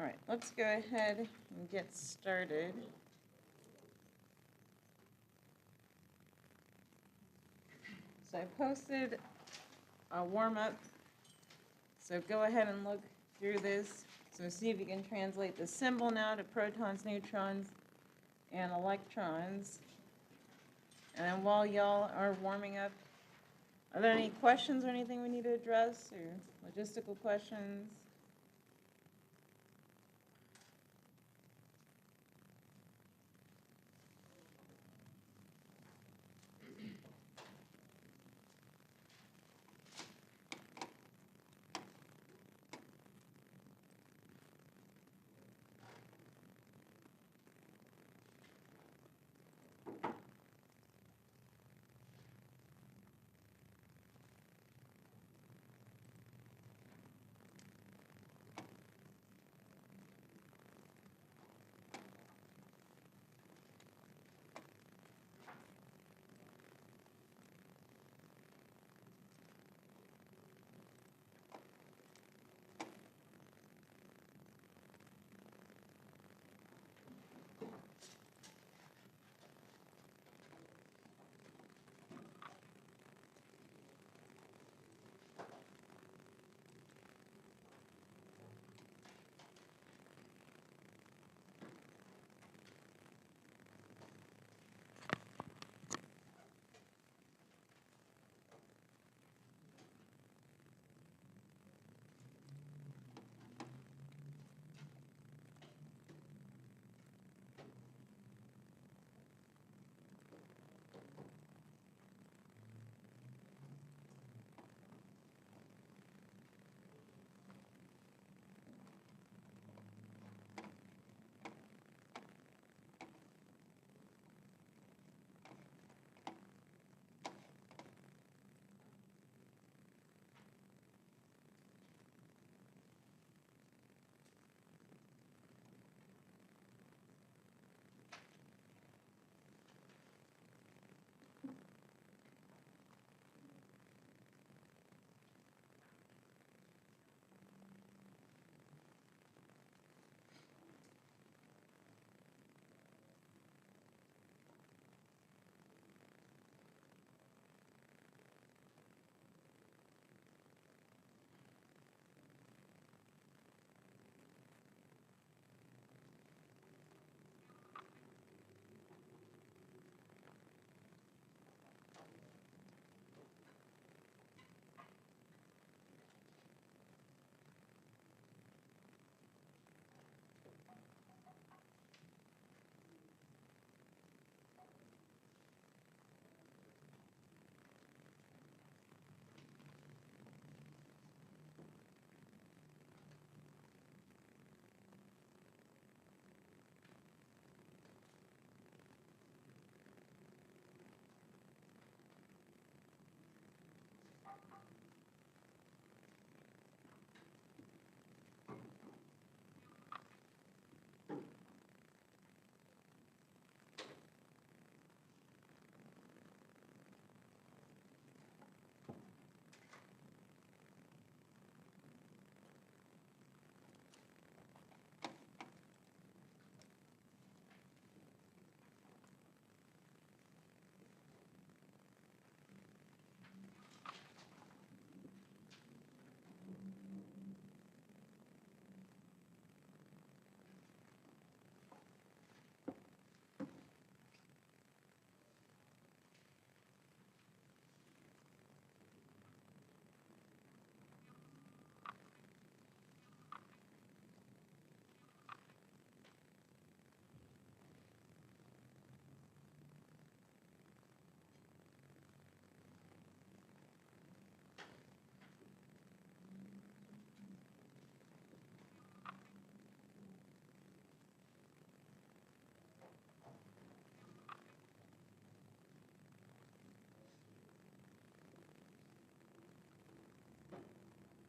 All right, let's go ahead and get started. So I posted a warm-up, so go ahead and look through this. So see if you can translate the symbol now to protons, neutrons, and electrons. And then while y'all are warming up, are there any questions or anything we need to address, or logistical questions?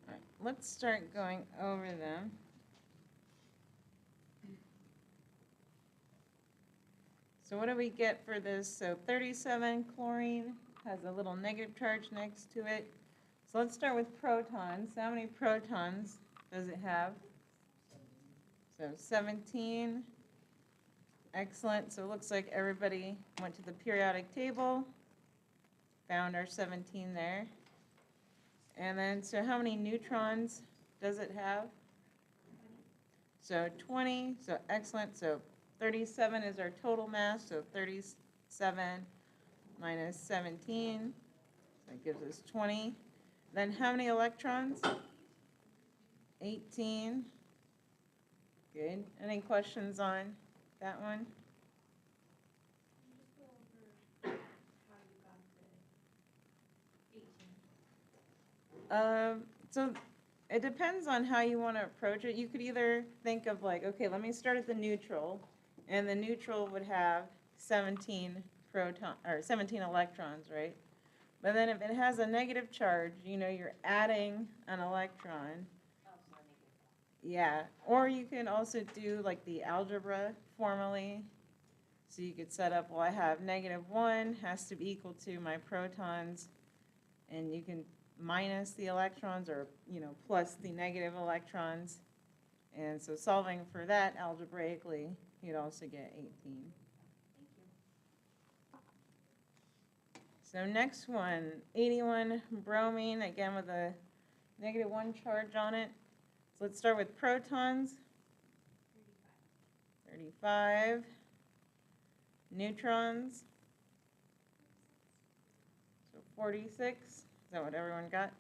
All right, let's start going over them. So what do we get for this? So 37 chlorine has a little negative charge next to it. So let's start with protons. How many protons does it have? So 17. Excellent. So it looks like everybody went to the periodic table, found our 17 there. And then, so how many neutrons does it have? So 20. So excellent. So 37 is our total mass. So 37 minus 17. That gives us 20. Then how many electrons? 18. Good. Any questions on that one? So it depends on how you want to approach it. You could either think of like, okay, let me start at the neutral, and the neutral would have 17 electrons, right? But then if it has a negative charge, you know, you're adding an electron. Yeah, or you can also do like the algebra formally. So you could set up, well, I have -1 has to be equal to my protons, and you can minus the electrons or, you know, plus the negative electrons. And so solving for that algebraically, you'd also get 18. Thank you. So next one, 81 bromine, again with a -1 charge on it. So let's start with protons. 35. Neutrons. So 46. Is that what everyone got?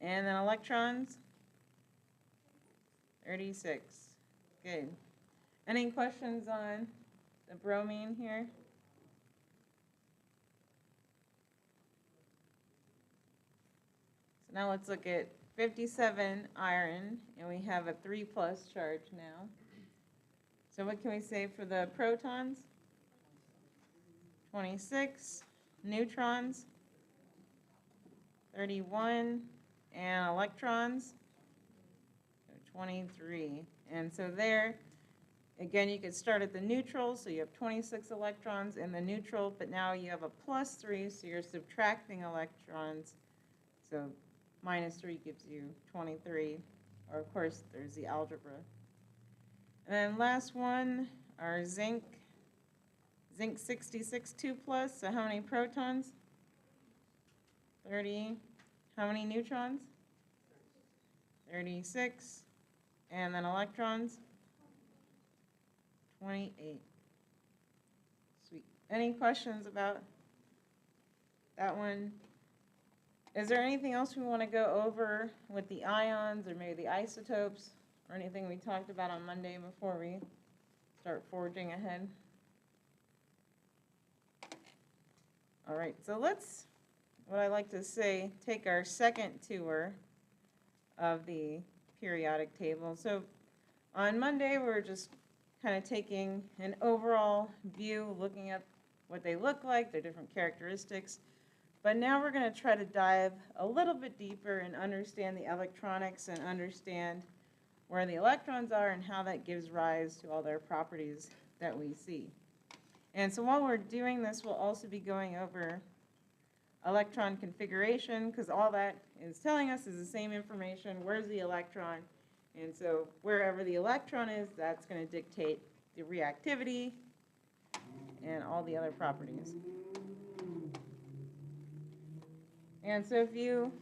And then electrons. 36. Good. Any questions on the bromine here? So now let's look at 57 iron, and we have a 3+ charge now. So what can we say for the protons? 26. Neutrons. 31. And electrons. 23. And so there, again, you could start at the neutral, so you have 26 electrons in the neutral, but now you have a +3, so you're subtracting electrons. So -3 gives you 23, or of course, there's the algebra. And then last one, our zinc 66 2+, so how many protons? 30. How many neutrons? 36. And then electrons? 28. Sweet. Any questions about that one? Is there anything else we want to go over with the ions or maybe the isotopes or anything we talked about on Monday before we start forging ahead? All right, so let's, what I like to say, take our second tour of the periodic table. So on Monday, we're just kind of taking an overall view, looking at what they look like, their different characteristics. But now we're going to try to dive a little bit deeper and understand the electronics and understand where the electrons are and how that gives rise to all their properties that we see. And so while we're doing this, we'll also be going over electron configuration, because all that is telling us is the same information. Where's the electron? And so wherever the electron is, that's going to dictate the reactivity and all the other properties. And so if you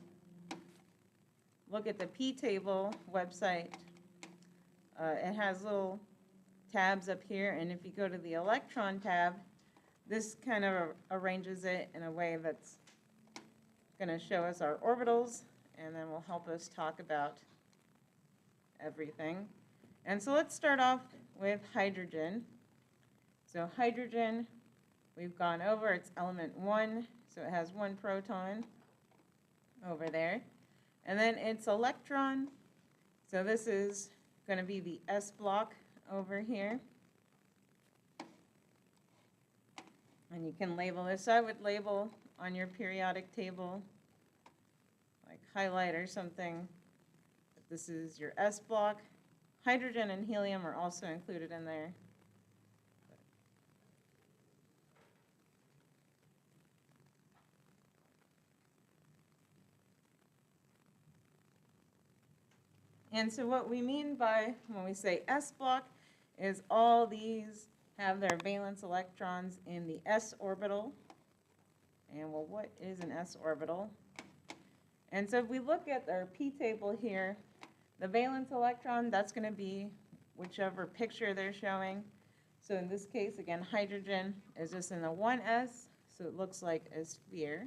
look at the P-table website, it has little tabs up here, and if you go to the electron tab, this kind of arranges it in a way that's going to show us our orbitals, and then will help us talk about everything. And so let's start off with hydrogen. So hydrogen, we've gone over, it's element 1, so it has 1 proton over there. And then its electron, so this is going to be the S block over here. And you can label this. So I would label on your periodic table, like highlight or something, that this is your S block. Hydrogen and helium are also included in there. And so what we mean by when we say s block is all these have their valence electrons in the s orbital. And well, what is an s orbital? And so if we look at our p table here, the valence electron, that's going to be whichever picture they're showing. So in this case, again, hydrogen is just in the 1s, so it looks like a sphere.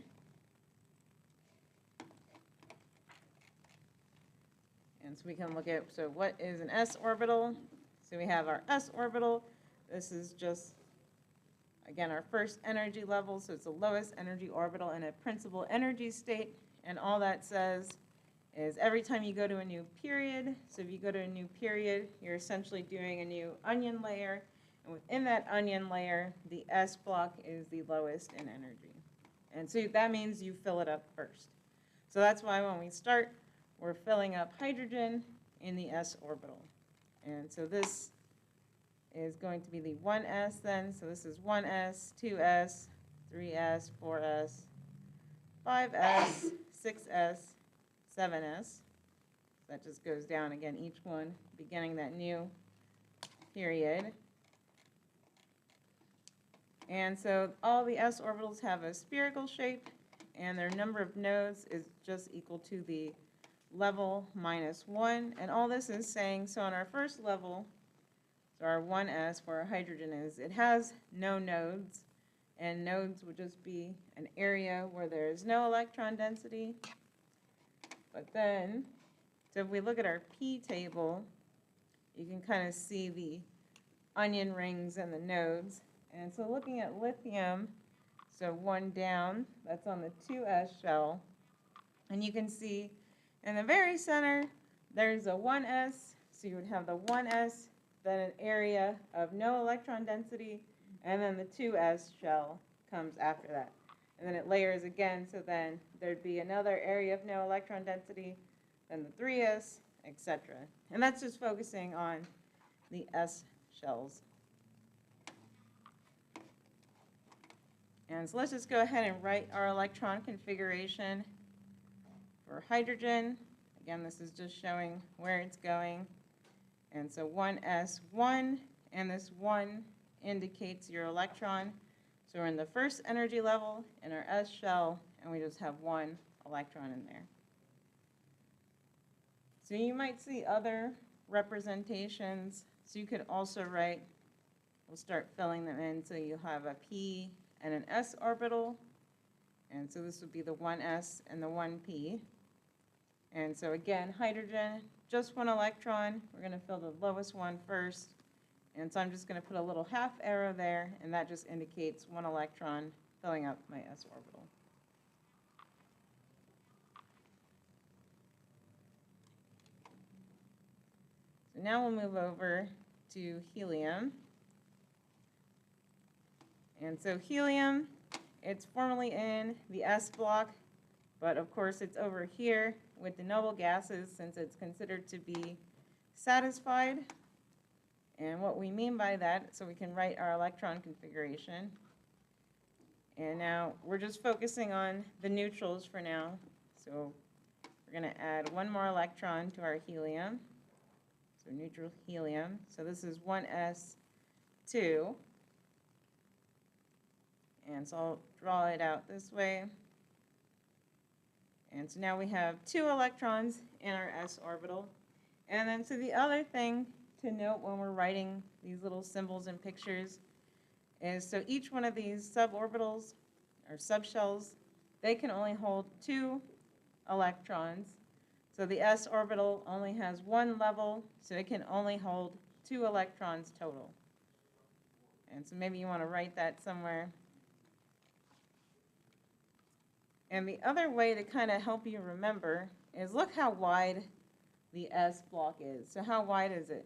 And so we can look at, so what is an s orbital? So we have our s orbital. This is just, again, our first energy level, so it's the lowest energy orbital in a principal energy state. And all that says is every time you go to a new period, so if you go to a new period, you're essentially doing a new onion layer. And within that onion layer, the s block is the lowest in energy. And so that means you fill it up first. So that's why when we start, we're filling up hydrogen in the s orbital. And so this is going to be the 1s then. So this is 1s, 2s, 3s, 4s, 5s, 6s, 7s. That just goes down again, each one beginning that new period. And so all the s orbitals have a spherical shape, and their number of nodes is just equal to the level minus 1. And all this is saying, so on our first level, so our 1s for our hydrogen is, it has no nodes, and nodes would just be an area where there is no electron density. But then, so if we look at our P table, you can kind of see the onion rings and the nodes. And so looking at lithium, so one down, that's on the 2s shell. And you can see in the very center, there's a 1s, so you would have the 1s, then an area of no electron density, and then the 2s shell comes after that. And then it layers again, so then there'd be another area of no electron density, then the 3s, etc. And that's just focusing on the s shells. And so let's just go ahead and write our electron configuration for hydrogen. Again, this is just showing where it's going. And so 1s1, and this 1 indicates your electron. So we're in the first energy level in our s shell, and we just have 1 electron in there. So you might see other representations. So you could also write, we'll start filling them in, so you'll have a p and an s orbital. And so this would be the 1s and the 1p. And so again, hydrogen, just 1 electron. We're going to fill the lowest one first. And so I'm just going to put a little half arrow there, and that just indicates 1 electron filling up my s orbital. So now we'll move over to helium. And so helium, it's formally in the s block, but of course it's over here with the noble gases since it's considered to be satisfied. And what we mean by that, so we can write our electron configuration. And now we're just focusing on the neutrals for now. So we're going to add 1 more electron to our helium. So neutral helium. So this is 1s2. And so I'll draw it out this way. And so now we have 2 electrons in our s orbital. And then so the other thing to note when we're writing these little symbols and pictures is, so each one of these suborbitals or subshells, they can only hold 2 electrons. So the s orbital only has 1 level, so it can only hold 2 electrons total. And so maybe you want to write that somewhere. And the other way to kind of help you remember is look how wide the s block is. So how wide is it?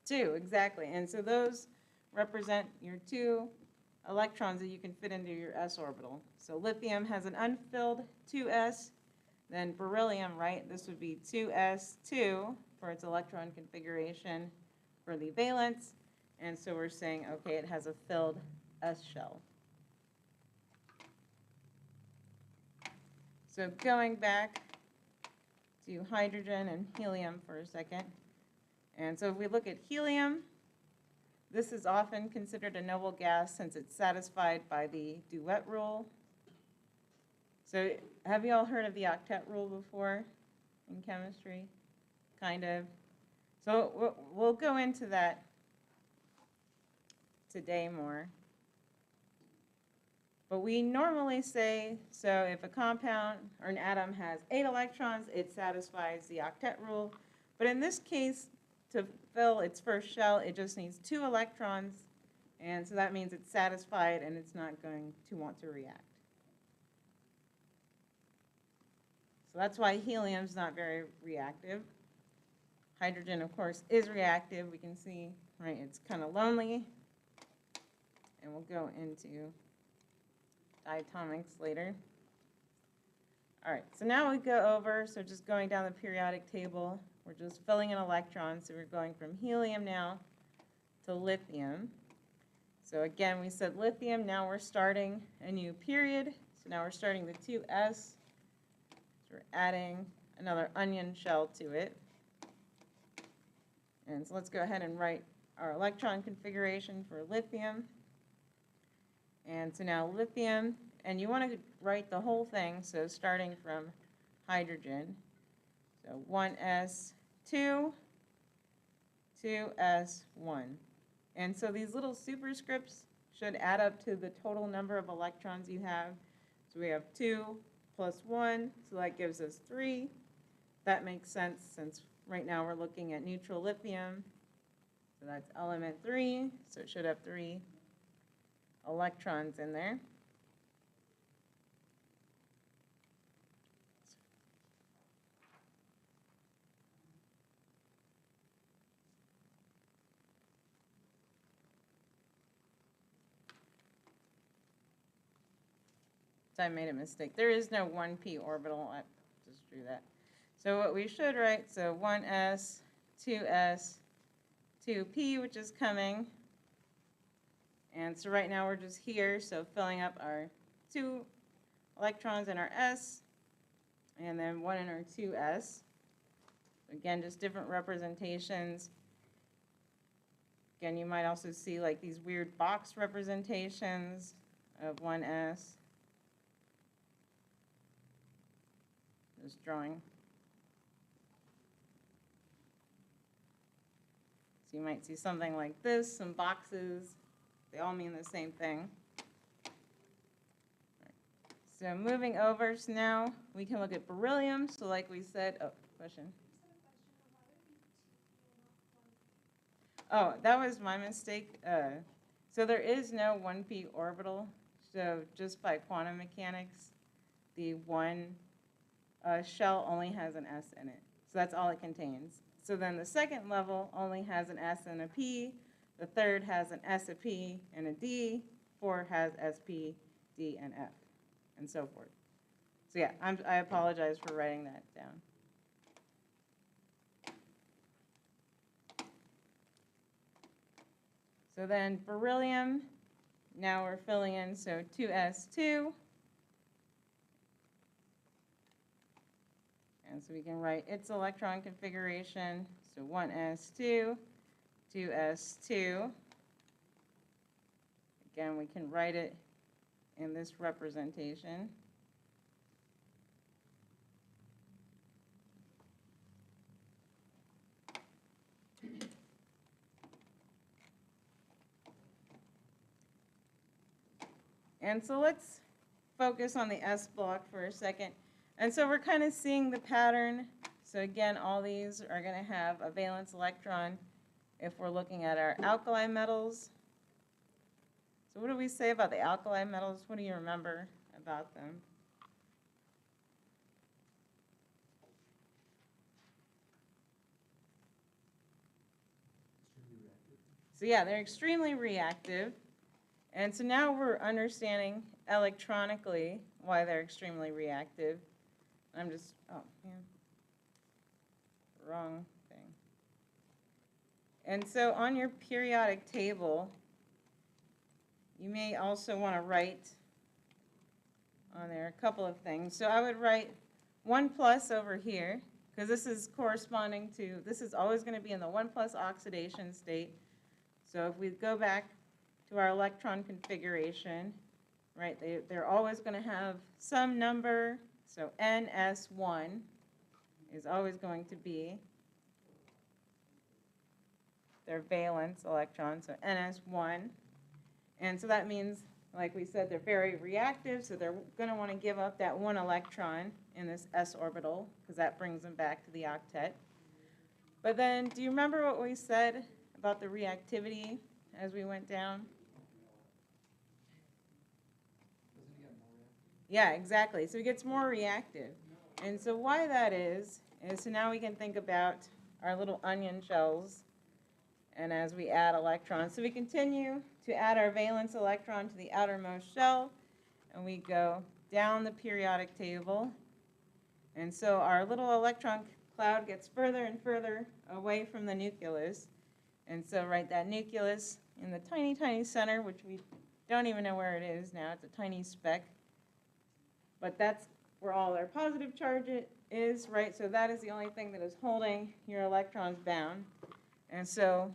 2, exactly. And so those represent your 2 electrons that you can fit into your s orbital. So lithium has an unfilled 2s, then beryllium, right? This would be 2s2 for its electron configuration for the valence. And so we're saying, okay, it has a filled s shell. So going back do hydrogen and helium for a second. And so if we look at helium, this is often considered a noble gas since it's satisfied by the duet rule. So have you all heard of the octet rule before in chemistry? Kind of. So we'll go into that today more. But we normally say, so if a compound or an atom has 8 electrons, it satisfies the octet rule. But in this case, to fill its first shell, it just needs 2 electrons. And so that means it's satisfied and it's not going to want to react. So that's why helium's not very reactive. Hydrogen, of course, is reactive. We can see, right, it's kind of lonely. And we'll go into diatomics later. All right, so now we go over, so just going down the periodic table, we're just filling in electrons. So we're going from helium now to lithium. So again, we said lithium, now we're starting a new period. So now we're starting the 2s. So we're adding another onion shell to it. And so let's go ahead and write our electron configuration for lithium. And so now lithium, and you want to write the whole thing, so starting from hydrogen. So 1s2, 2s1. And so these little superscripts should add up to the total number of electrons you have. So we have 2 plus 1, so that gives us 3. That makes sense since right now we're looking at neutral lithium. So that's element 3, so it should have 3 electrons in there. So I made a mistake. There is no 1p orbital. I just drew that. So what we should write, so 1s, 2s, 2p, which is coming. And so right now we're just here, so filling up our 2 electrons in our s, and then 1 in our 2s. Again, just different representations. Again, you might also see like these weird box representations of 1s. Just drawing. So you might see something like this, some boxes. They all mean the same thing. So moving over, so now we can look at beryllium. So like we said, oh, question. Oh, that was my mistake. So there is no 1p orbital. So just by quantum mechanics, the one shell only has an s in it. So that's all it contains. So then the second level only has an s and a p. The third has an S, a P, and a D. 4 has SP, D, and F, and so forth. So yeah, I apologize for writing that down. So then beryllium, now we're filling in, so 2s2. And so we can write its electron configuration, so 1s2. 2s2. Again, we can write it in this representation. And so let's focus on the S block for a second. And so we're kind of seeing the pattern. So again, all these are going to have a valence electron if we're looking at our alkali metals. So what do we say about the alkali metals? What do you remember about them? So yeah, they're extremely reactive. And so now we're understanding electronically why they're extremely reactive. I'm just, oh, yeah, wrong thing. And so on your periodic table, you may also want to write on there a couple of things. So I would write 1 plus over here, because this is corresponding to, this is always going to be in the 1 plus oxidation state. So if we go back to our electron configuration, right, they're always going to have some number. So NS1 is always going to be their valence electron, so NS1. And so that means, like we said, they're very reactive, so they're going to want to give up that 1 electron in this s orbital, because that brings them back to the octet. But then, do you remember what we said about the reactivity as we went down? Yeah, exactly. So it gets more reactive. And so why that is so now we can think about our little onion shells, and as we add electrons. So we continue to add our valence electron to the outermost shell, and we go down the periodic table. And so our little electron cloud gets further and further away from the nucleus. And so, right, that nucleus in the tiny, tiny center, which we don't even know where it is now, it's a tiny speck. But that's where all their positive charge is, right? So that is the only thing that is holding your electrons bound. And so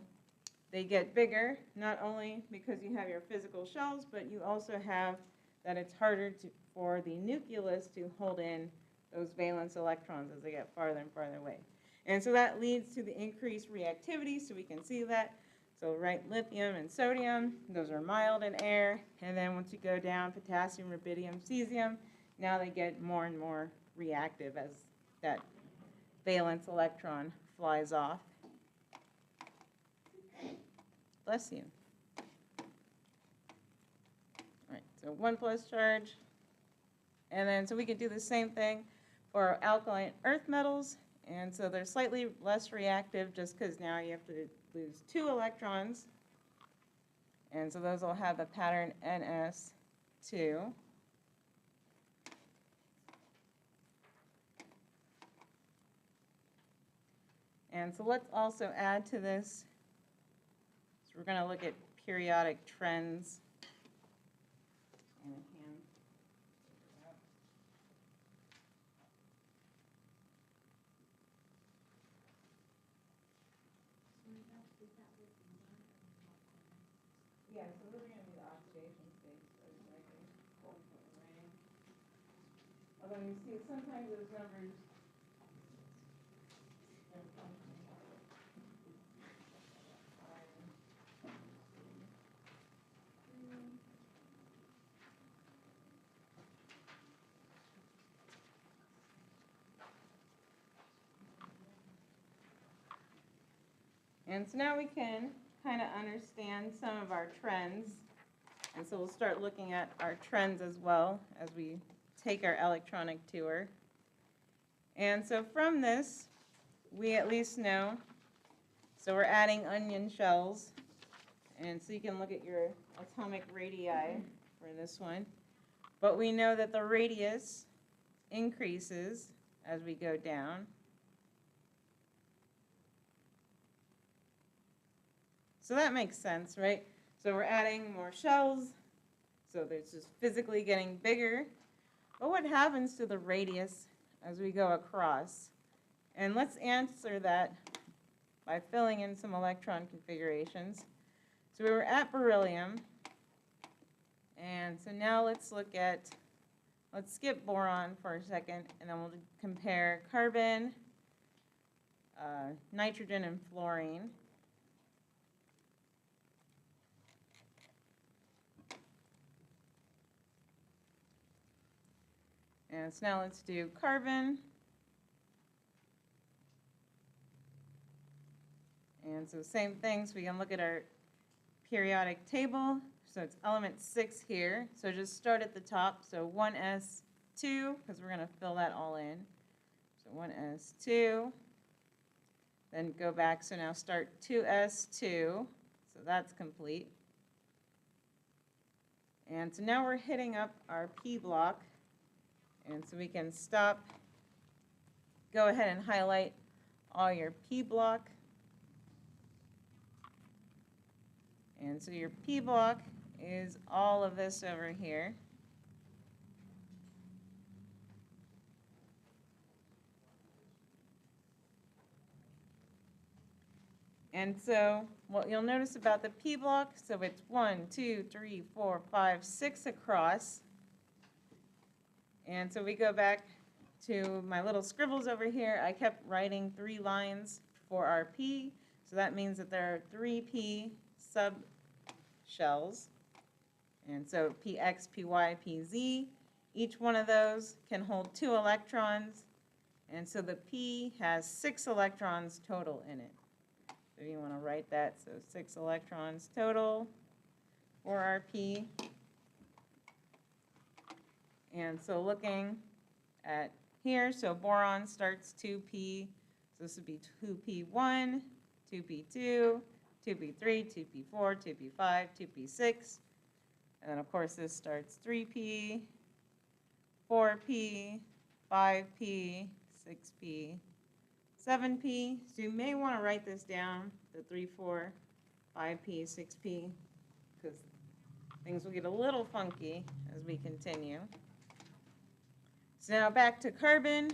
they get bigger, not only because you have your physical shells, but you also have that it's harder for the nucleus to hold in those valence electrons as they get farther and farther away. And so that leads to the increased reactivity, so we can see that. So right, lithium and sodium, those are mild in air. And then once you go down, potassium, rubidium, cesium, now they get more and more reactive as that valence electron flies off. Bless you. All right, so 1 plus charge. And then, so we could do the same thing for our alkaline earth metals. And so they're slightly less reactive just because now you have to lose 2 electrons. And so those will have the pattern NS2. And so let's also add to this, so we're going to look at periodic trends. Yeah, so those are going to be the oxidation states. Although you see, sometimes those numbers and so now we can kind of understand some of our trends. And so we'll start looking at our trends as well as we take our electronic tour. And so from this, we at least know, so we're adding onion shells. And so you can look at your atomic radii for this one. But we know that the radius increases as we go down. So that makes sense, right? So we're adding more shells, so it's just physically getting bigger. But what happens to the radius as we go across? And let's answer that by filling in some electron configurations. So we were at beryllium, and so now let's skip boron for a second, and then we'll compare carbon, nitrogen, and fluorine. And so now let's do carbon. And so same thing, so we can look at our periodic table. So it's element 6 here. So just start at the top. So 1s2, because we're going to fill that all in. So 1s2. Then go back. So now start 2s2. So that's complete. And so now we're hitting up our p block. And so we can stop, go ahead and highlight all your p block. And so your p block is all of this over here. And so what you'll notice about the P block, so it's 1, 2, 3, 4, 5, 6 across. And so we go back to my little scribbles over here. I kept writing 3 lines for our P. So that means that there are 3 P subshells. And so PX, PY, PZ. Each one of those can hold 2 electrons. And so the P has 6 electrons total in it. So you want to write that. So 6 electrons total for our P. And so looking at here, so boron starts 2p. So this would be 2p1, 2p2, 2p3, 2p4, 2p5, 2p6. And then of course this starts 3p, 4p, 5p, 6p, 7p. So you may want to write this down, the 3, 4, 5p, 6p, because things will get a little funky as we continue. So now back to carbon.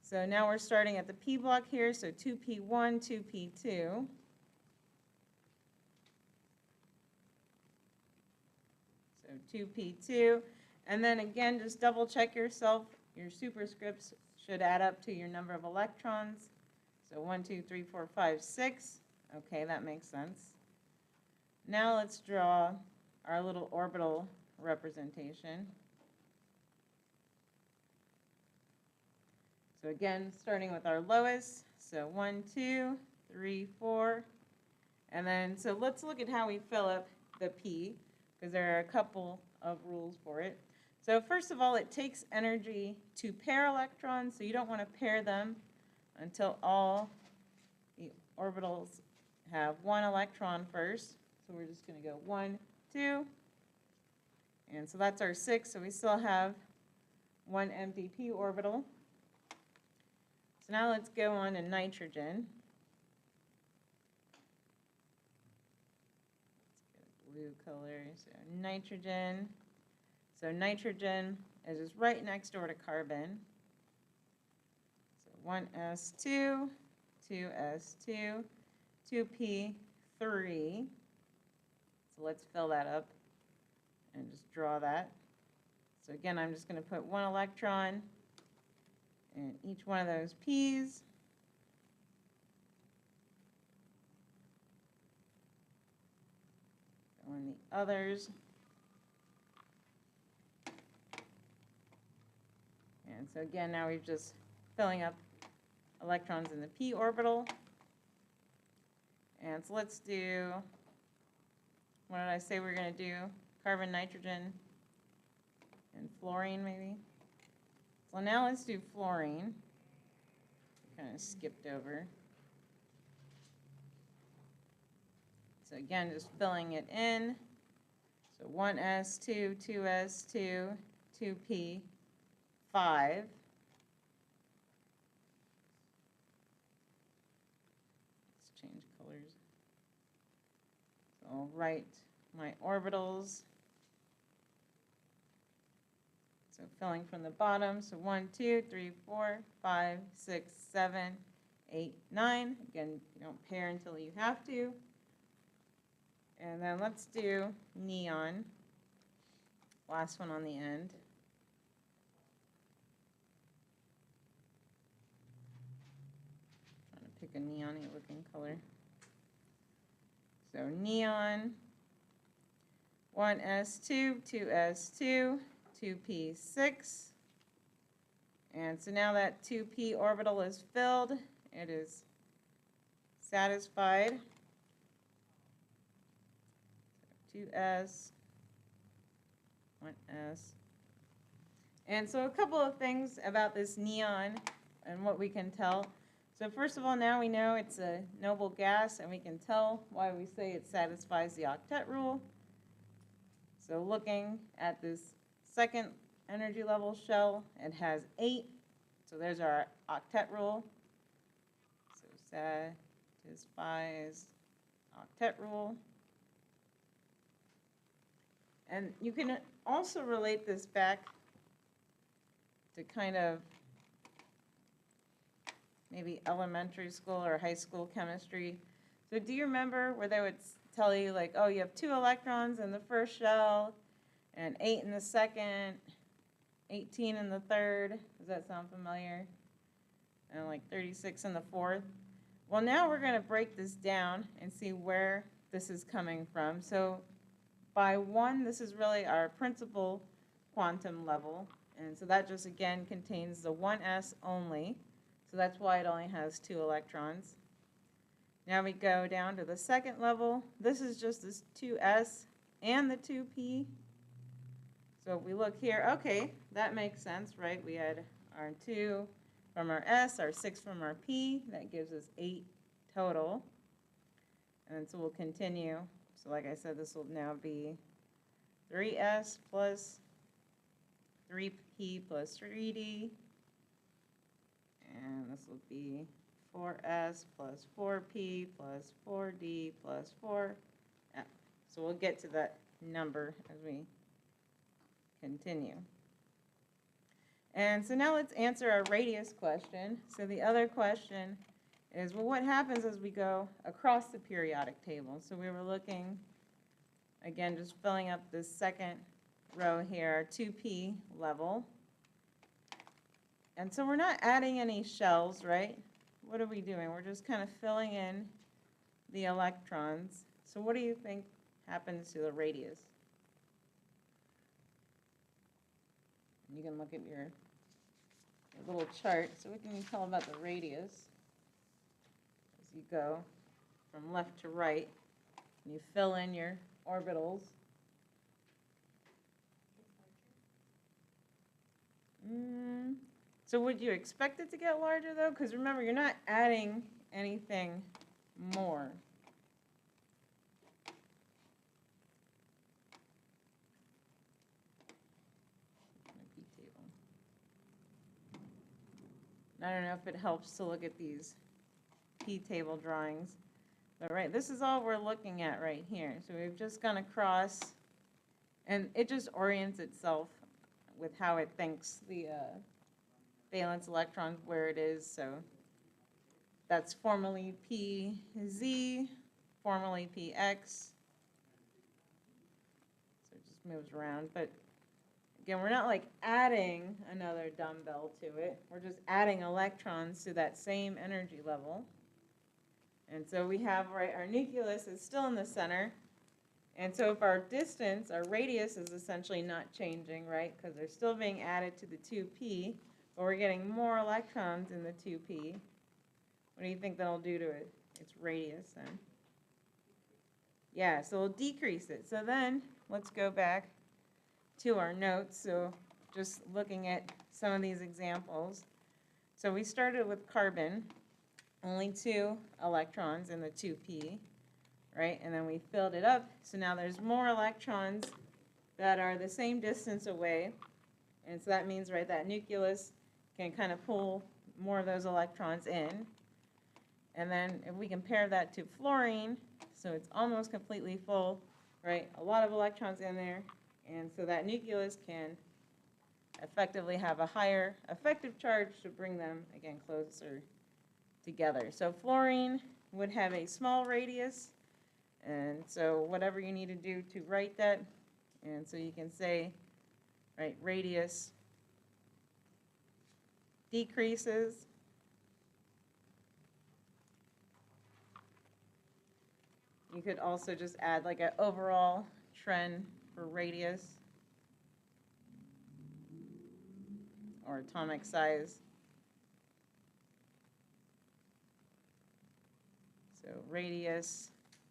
So now we're starting at the P block here, so 2p1, 2p2. So 2p2. And then again, just double check yourself. Your superscripts should add up to your number of electrons. So 1, 2, 3, 4, 5, 6. Okay, that makes sense. Now let's draw our little orbital representation. So again, starting with our lowest, so 1, 2, 3, 4, and then, so let's look at how we fill up the P, because there are a couple of rules for it. So first of all, it takes energy to pair electrons, so you don't want to pair them until all the orbitals have 1 electron first. So we're just going to go 1, 2, and so that's our 6, so we still have 1 empty P orbital. So now let's go on to nitrogen. Let's get a blue color. So nitrogen. So nitrogen is just right next door to carbon. So 1s2, 2s2, 2p3. So let's fill that up and just draw that. So again, I'm just going to put 1 electron in each one of those P's. Go in the others. And so again, now we're just filling up electrons in the P orbital. And so let's do, what did I say we're going to do? Carbon, nitrogen, and fluorine maybe? So now let's do fluorine. Kind of skipped over. So again, just filling it in. So 1s2, 2s2, 2p, 5. Let's change colors. So I'll write my orbitals. So filling from the bottom, so 1, 2, 3, 4, 5, 6, 7, 8, 9. Again, you don't pair until you have to. And then let's do neon, last one on the end. Trying to pick a neon-y looking color. So neon, 1s2, 2s2, 2p6, and so now that 2p orbital is filled, it is satisfied. 2s, 1s. And so a couple of things about this neon and what we can tell. So first of all, now we know it's a noble gas, and we can tell why we say it satisfies the octet rule. So looking at this second energy level shell, it has 8. So there's our octet rule. So satisfies octet rule. And you can also relate this back to kind of maybe elementary school or high school chemistry. So do you remember where they would tell you, like, oh, you have 2 electrons in the first shell, and 8 in the second, 18 in the third? Does that sound familiar? And like 36 in the fourth? Well, now we're going to break this down and see where this is coming from. So by 1, this is really our principal quantum level. And so that just, again, contains the 1s only. So that's why it only has 2 electrons. Now we go down to the second level. This is just this 2s and the 2p. So if we look here, okay, that makes sense, right? We had our 2 from our s, our 6 from our p. That gives us 8 total. And so we'll continue. So like I said, this will now be 3s plus 3p plus 3d. And this will be 4s plus 4p plus 4d plus 4f. So we'll get to that number as we continue. And so now let's answer our radius question. So the other question is, well, what happens as we go across the periodic table? So we were looking, again, just filling up this second row here, our 2p level. And so we're not adding any shells, right? What are we doing? We're just kind of filling in the electrons. So what do you think happens to the radius? You can look at your little chart. So what can you tell about the radius as you go from left to right? And you fill in your orbitals. So would you expect it to get larger, though? Because remember, you're not adding anything more. I don't know if it helps to look at these P-table drawings. But right, this is all we're looking at right here. So we've just gone across, and it just orients itself with how it thinks the valence electron where it is. So that's formally PZ, formally PX. So it just moves around. But again, we're not like adding another dumbbell to it. We're just adding electrons to that same energy level. And so we have, right, our nucleus is still in the center. And so if our distance, our radius is essentially not changing, right, because they're still being added to the 2p, but we're getting more electrons in the 2p. What do you think that'll do to it, its radius then? Yeah, so we'll decrease it. So then let's go back to our notes. So just looking at some of these examples. So we started with carbon, only 2 electrons in the 2p. Right, and then we filled it up, so now there's more electrons that are the same distance away, and so that means, right, that nucleus can kind of pull more of those electrons in. And then if we compare that to fluorine, so it's almost completely full, right, a lot of electrons in there, and so that nucleus can effectively have a higher effective charge to bring them, again, closer together. So fluorine would have a small radius. And so whatever you need to do to write that, and so you can say, right, radius decreases. You could also just add like an overall trend for radius or atomic size. So radius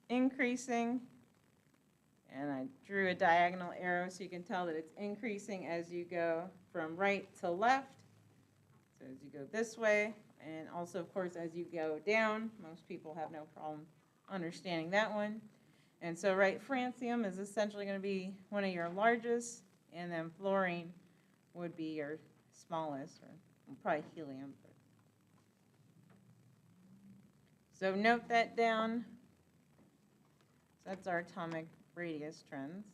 increasing, and I drew a diagonal arrow so you can tell that it's increasing as you go from right to left. So as you go this way, and also of course as you go down. Most people have no problem understanding that one. And so right, francium is essentially going to be one of your largest, and then fluorine would be your smallest, or probably helium. So note that down. That's our atomic radius trends.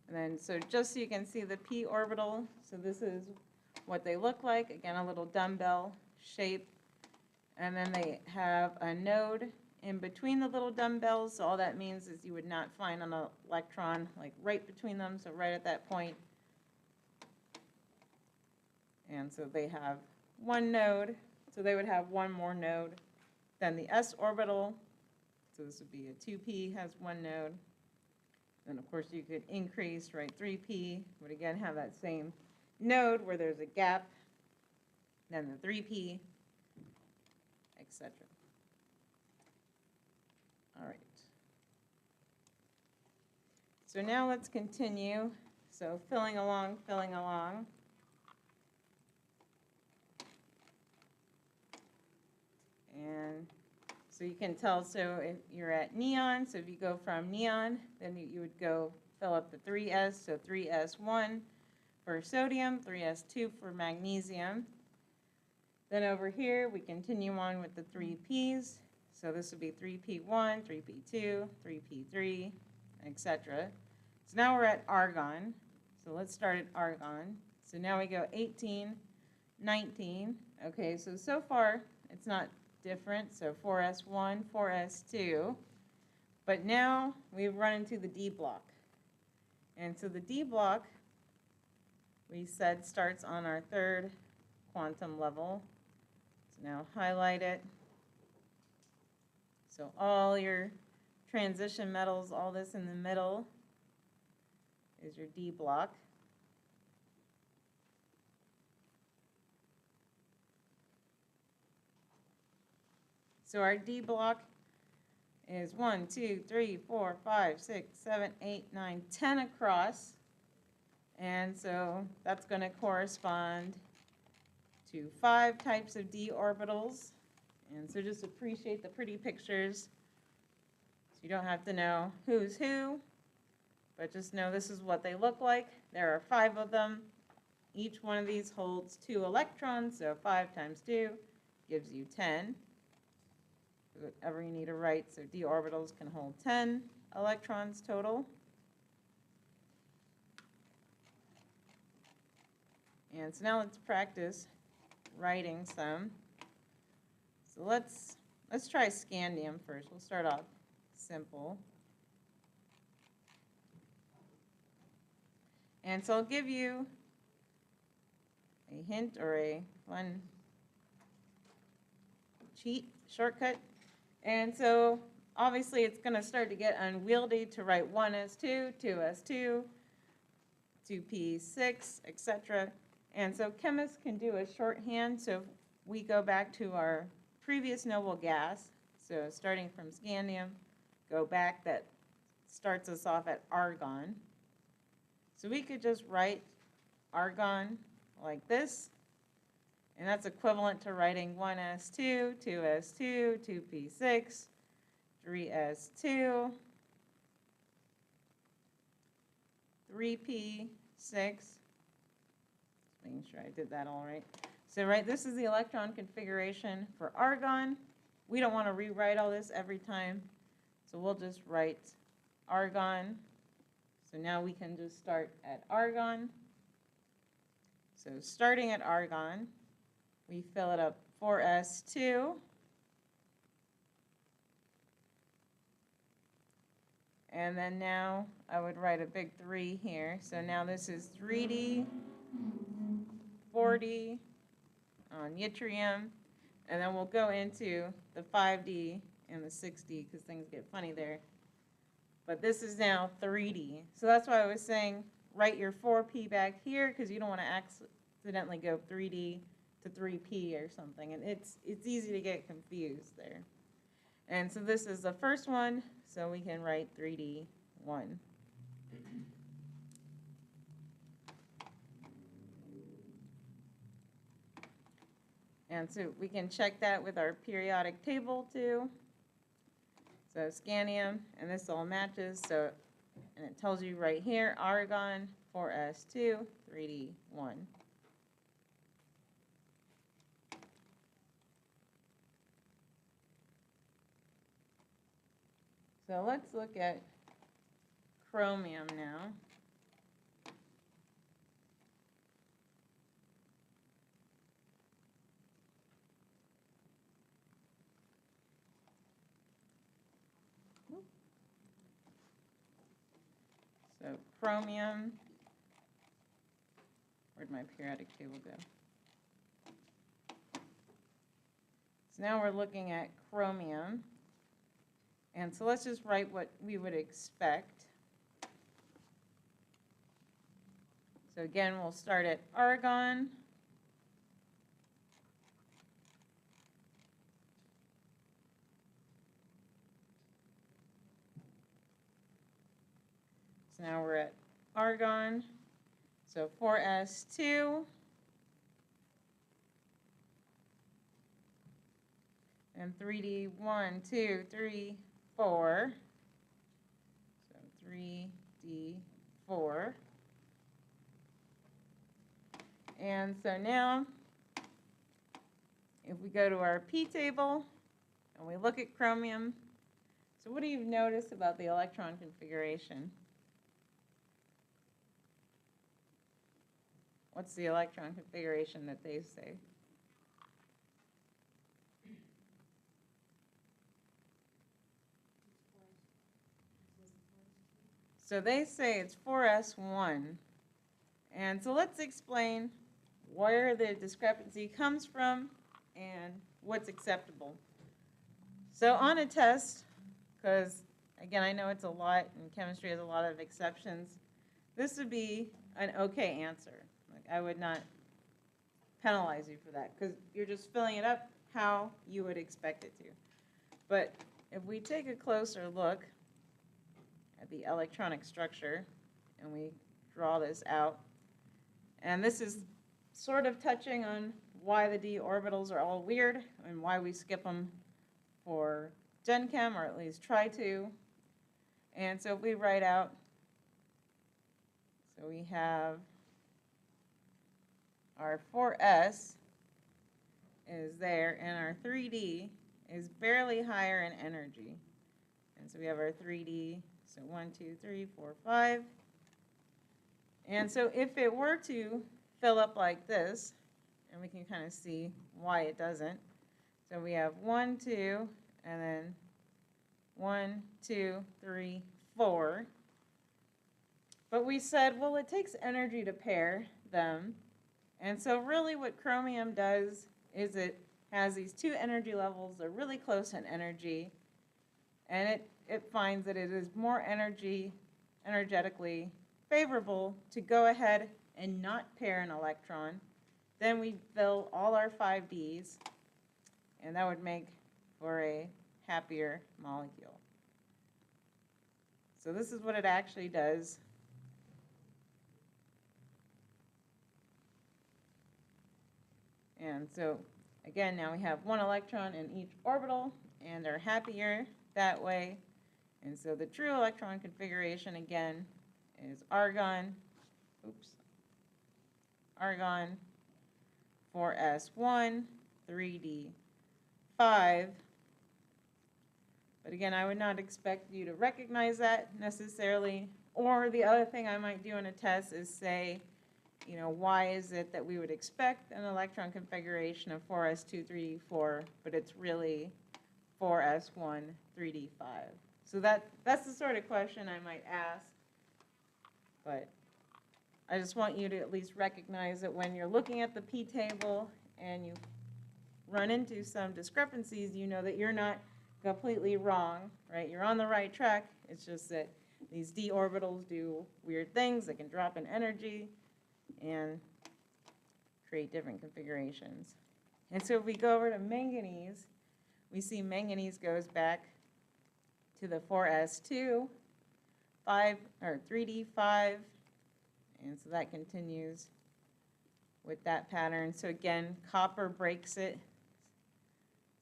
And then, so just so you can see the p orbital, so this is what they look like. Again, a little dumbbell shape. And then they have a node in between the little dumbbells. So all that means is you would not find an electron like right between them, so right at that point. And so they have one node, so they would have one more node than the s orbital. So this would be a 2p has one node. Then of course you could increase, right? 3p would again have that same node where there's a gap, then the 3p, etc. All right. So now let's continue. So filling along, filling along. And so you can tell, so if you're at neon, so if you go from neon, then you would go fill up the 3s, so 3s1 for sodium, 3s2 for magnesium. Then over here, we continue on with the 3p's. So this would be 3p1, 3p2, 3p3, etc. So now we're at argon. So let's start at argon. So now we go 18, 19. Okay, so far it's not different. So 4s1, 4s2. But now we've run into the D block. And so the D block, we said, starts on our third quantum level. So now highlight it. So all your transition metals, all this in the middle is your D block. So our D block is 1, 2, 3, 4, 5, 6, 7, 8, 9, 10 across. And so that's going to correspond to 5 types of d orbitals. And so just appreciate the pretty pictures. So you don't have to know who's who, but just know this is what they look like. There are 5 of them. Each one of these holds 2 electrons, so 5 times 2 gives you 10. Whatever you need to write, so d orbitals can hold 10 electrons total. And so now let's practice writing some. So let's try scandium first. We'll start off simple. And so I'll give you a hint or a fun cheat shortcut. And so obviously it's going to start to get unwieldy to write 1s2, 2s2, 2p6, etc. And so chemists can do a shorthand. So if we go back to our previous noble gas, so starting from scandium, go back, that starts us off at argon. So we could just write argon like this, and that's equivalent to writing 1s2, 2s2, 2p6, 3s2, 3p6. Making sure I did that all right. So right, this is the electron configuration for argon. We don't want to rewrite all this every time, so we'll just write argon. So now we can just start at argon. So starting at argon, we fill it up 4s2. And then now I would write a big 3 here. So now this is 3d, 4d on yttrium. And then we'll go into the 5d and the 6d because things get funny there. But this is now 3d. So that's why I was saying write your 4p back here because you don't want to accidentally go 3d to 3p or something. And it's easy to get confused there. And so this is the first one, so we can write 3d1. And so we can check that with our periodic table too. So scandium, and this all matches, so, and it tells you right here, argon, 4s2, 3d1. So let's look at chromium now. chromium. Where'd my periodic table go? So now we're looking at chromium. And so let's just write what we would expect. So again, we'll start at argon. So now we're at argon. So 4s2. And 3D, 1, 2, 3, 4. So 3D, 4. And so now, if we go to our P table and we look at chromium, so what do you notice about the electron configuration? What's the electron configuration that they say? So they say it's 4s1. And so let's explain where the discrepancy comes from and what's acceptable. So on a test, because again, I know it's a lot and chemistry has a lot of exceptions, this would be an okay answer. Like, I would not penalize you for that because you're just filling it up how you would expect it to. But if we take a closer look at the electronic structure and we draw this out, and this is sort of touching on why the d orbitals are all weird and why we skip them for Gen Chem, or at least try to. And so if we write out, so we have our 4s is there, and our 3d is barely higher in energy. And so we have our 3d, so 1, 2, 3, 4, 5. And so if it were to fill up like this, and we can kind of see why it doesn't. So we have 1, 2, and then 1, 2, 3, 4. But we said, well, it takes energy to pair them. And so really what chromium does is it has these two energy levels. They're really close in energy. And it finds that it is more energetically favorable to go ahead and not pair an electron. Then we fill all our 5Ds, and that would make for a happier molecule. So this is what it actually does. And so again, now we have one electron in each orbital, and they're happier that way. And so the true electron configuration again is argon, argon, 4s1, 3d5. But again, I would not expect you to recognize that necessarily. Or the other thing I might do in a test is say, you know, why is it that we would expect an electron configuration of 4s2, 3d4, but it's really 4s1, 3d5. So that's the sort of question I might ask. But I just want you to at least recognize that when you're looking at the P table and you run into some discrepancies, you know that you're not completely wrong, right? You're on the right track. It's just that these d orbitals do weird things. They can drop in energy and create different configurations. And so if we go over to manganese, we see manganese goes back to the 4s2, 5 or 3d5, and so that continues with that pattern. So again, copper breaks it.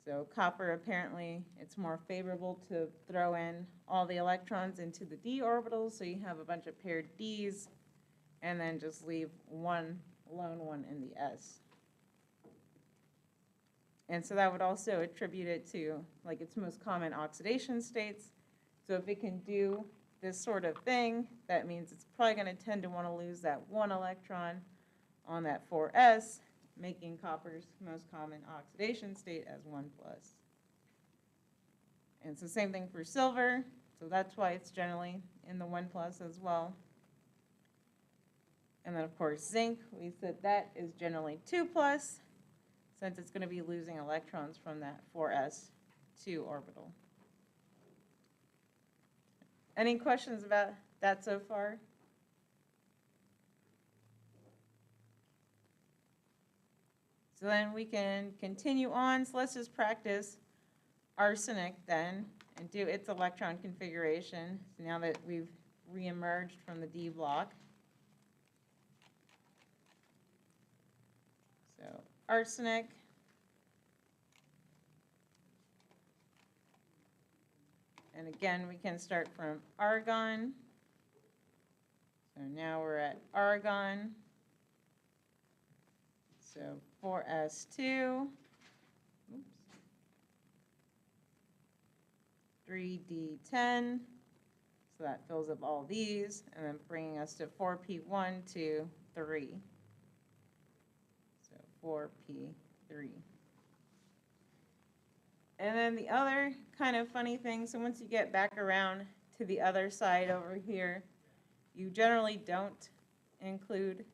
So copper, apparently, it's more favorable to throw in all the electrons into the d orbitals, so you have a bunch of paired d's, and then just leave one lone one in the s. And so that would also attribute it to like its most common oxidation states. So if it can do this sort of thing, that means it's probably going to tend to want to lose that one electron on that 4s, making copper's most common oxidation state as 1+. And so same thing for silver. So that's why it's generally in the 1+ as well. And then, of course, zinc, we said that is generally 2+, since it's going to be losing electrons from that 4s2 orbital. Any questions about that so far? So then we can continue on. So let's just practice arsenic then and do its electron configuration. So now that we've reemerged from the D block. So arsenic. And again, we can start from argon. So now we're at argon. So 4s2. Oops. 3d10. So that fills up all these, and then bringing us to 4p1, 2, 3. So 4p3. And then the other kind of funny thing, so once you get back around to the other side over here, you generally don't include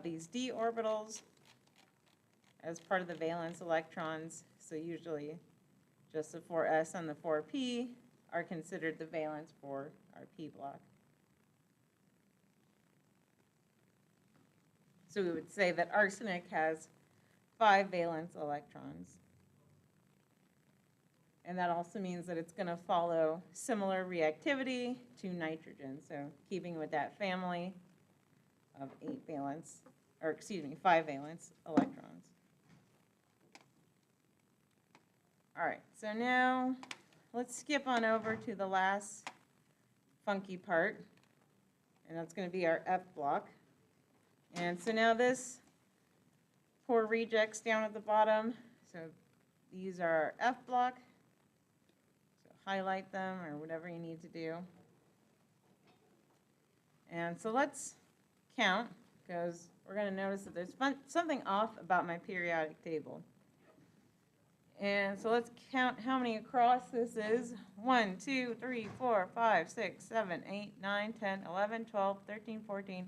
these d orbitals as part of the valence electrons. So usually just the 4s and the 4p are considered the valence for our p block. So we would say that arsenic has 5 valence electrons. And that also means that it's going to follow similar reactivity to nitrogen. So keeping with that family of 5 valence electrons. All right, so now let's skip on over to the last funky part, and that's going to be our F block. And so now this poor rejects down at the bottom. So these are our F block. So highlight them or whatever you need to do. And so let's count, because we're going to notice that there's something off about my periodic table. And so let's count how many across this is. 1, 2, 3, 4, 5, 6, 7, 8, 9, 10, 11, 12, 13, 14,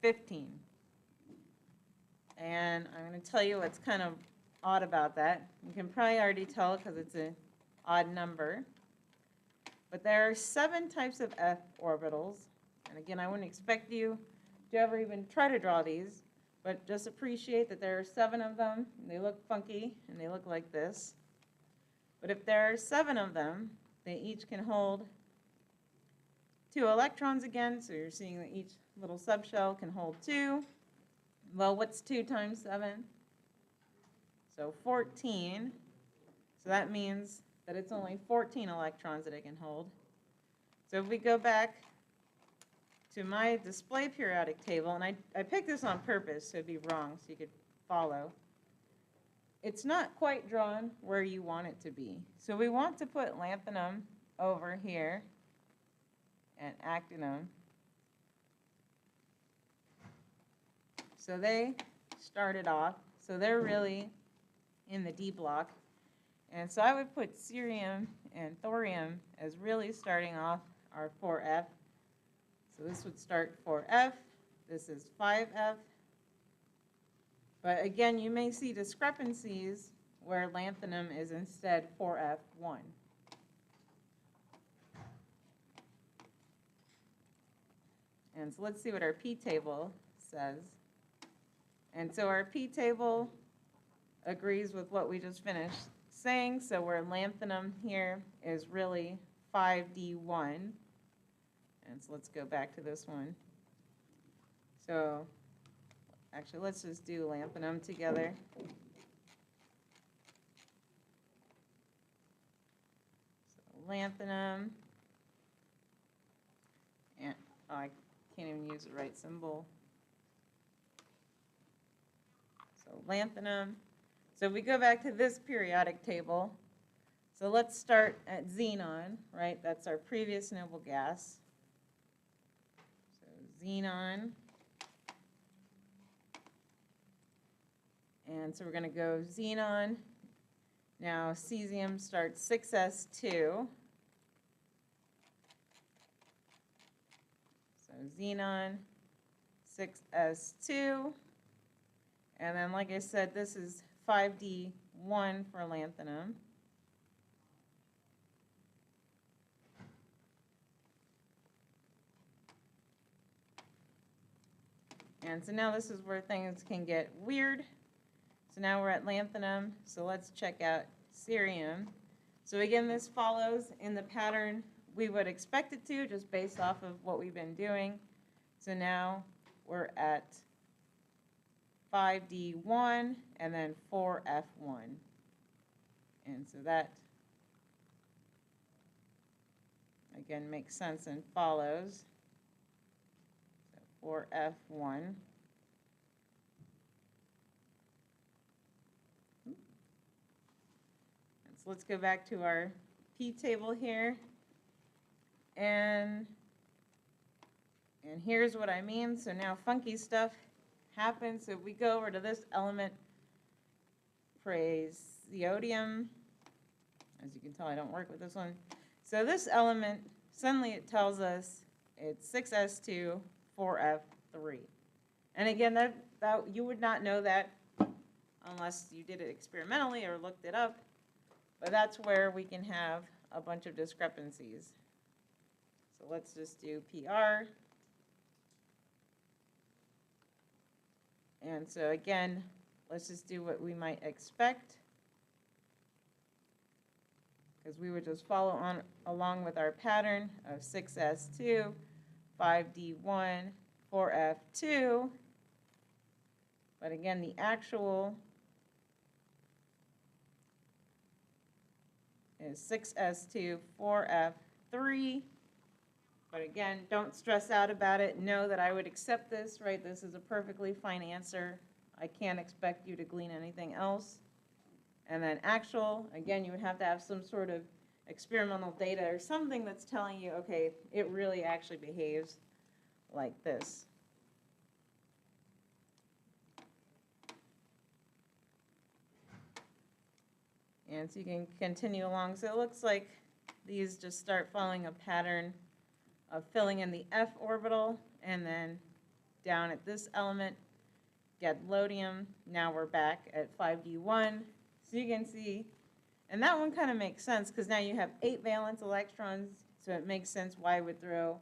15. And I'm going to tell you what's kind of odd about that. You can probably already tell because it's an odd number. But there are 7 types of F orbitals. And again, I wouldn't expect you to ever even try to draw these. But just appreciate that there are 7 of them. And they look funky, and they look like this. But if there are 7 of them, they each can hold 2 electrons again. So you're seeing that each little subshell can hold 2. Well, what's 2 times 7? So 14. So that means that it's only 14 electrons that it can hold. So if we go back to my display periodic table, and I picked this on purpose so it'd be wrong so you could follow. It's not quite drawn where you want it to be. So we want to put lanthanum over here and actinum. So they started off, so they're really in the D block. And so I would put cerium and thorium as really starting off our 4F. So this would start 4F, this is 5F. But again, you may see discrepancies where lanthanum is instead 4F1. And so let's see what our P table says. And so our P table agrees with what we just finished saying. So where lanthanum here is really 5D1. And so let's go back to this one. So actually, let's just do lanthanum together. So lanthanum. And oh, I can't even use the right symbol. So lanthanum. So if we go back to this periodic table, so let's start at xenon, right? That's our previous noble gas. Xenon. And so we're going to go xenon. Now cesium starts 6s2. So xenon, 6s2. And then, like I said, this is 5d1 for lanthanum. And so now this is where things can get weird. So now we're at lanthanum, so let's check out cerium. So again, this follows in the pattern we would expect it to, just based off of what we've been doing. So now we're at 5d1 and then 4f1. And so that, again, makes sense and follows. So 4f1. So let's go back to our P table here. And here's what I mean. So now funky stuff happens. So if we go over to this element, praseodymium, as you can tell, I don't work with this one. So this element, suddenly it tells us it's 6s2, 4f3. And again, that you would not know that unless you did it experimentally or looked it up. But that's where we can have a bunch of discrepancies. So let's just do PR. And so again, let's just do what we might expect, because we would just follow on along with our pattern of 6s2, 5d1, 4f2. But again, the actual is 6s2, 4f3. But again, don't stress out about it. Know that I would accept this, right? This is a perfectly fine answer. I can't expect you to glean anything else. And then actual, again, you would have to have some sort of experimental data or something that's telling you, okay, it really actually behaves like this. And so you can continue along. So it looks like these just start following a pattern of filling in the f orbital, and then down at this element, gadolinium. Now we're back at 5d1. So you can see, and that one kind of makes sense because now you have 8 valence electrons, so it makes sense why I would throw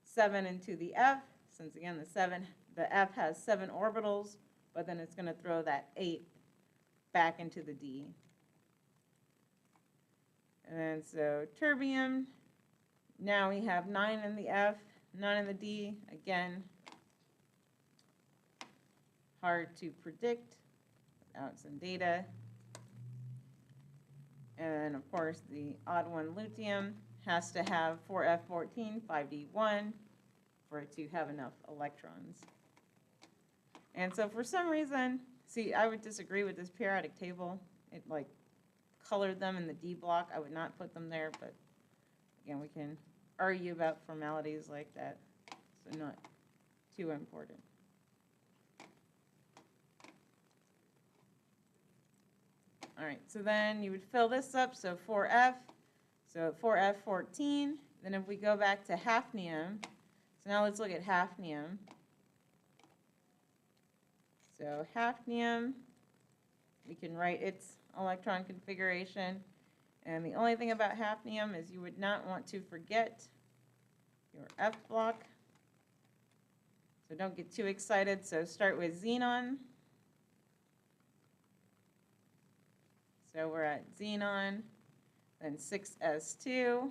7 into the f, since again the f has 7 orbitals, but then it's going to throw that 8 back into the d. And then so terbium, now we have 9 in the F, 9 in the D. Again, hard to predict without some data. And then, of course, the odd one, luteum, has to have 4F14, 5D1 for it to have enough electrons. And so for some reason, see, I would disagree with this periodic table. It like colored them in the D block. I would not put them there, but again, we can argue about formalities like that, so not too important. All right, so then you would fill this up, so 4F, so 4F14. Then if we go back to hafnium, so now let's look at hafnium. So hafnium, we can write its electron configuration. And the only thing about hafnium is you would not want to forget your F block. So don't get too excited. So start with xenon. So we're at xenon, then 6s2.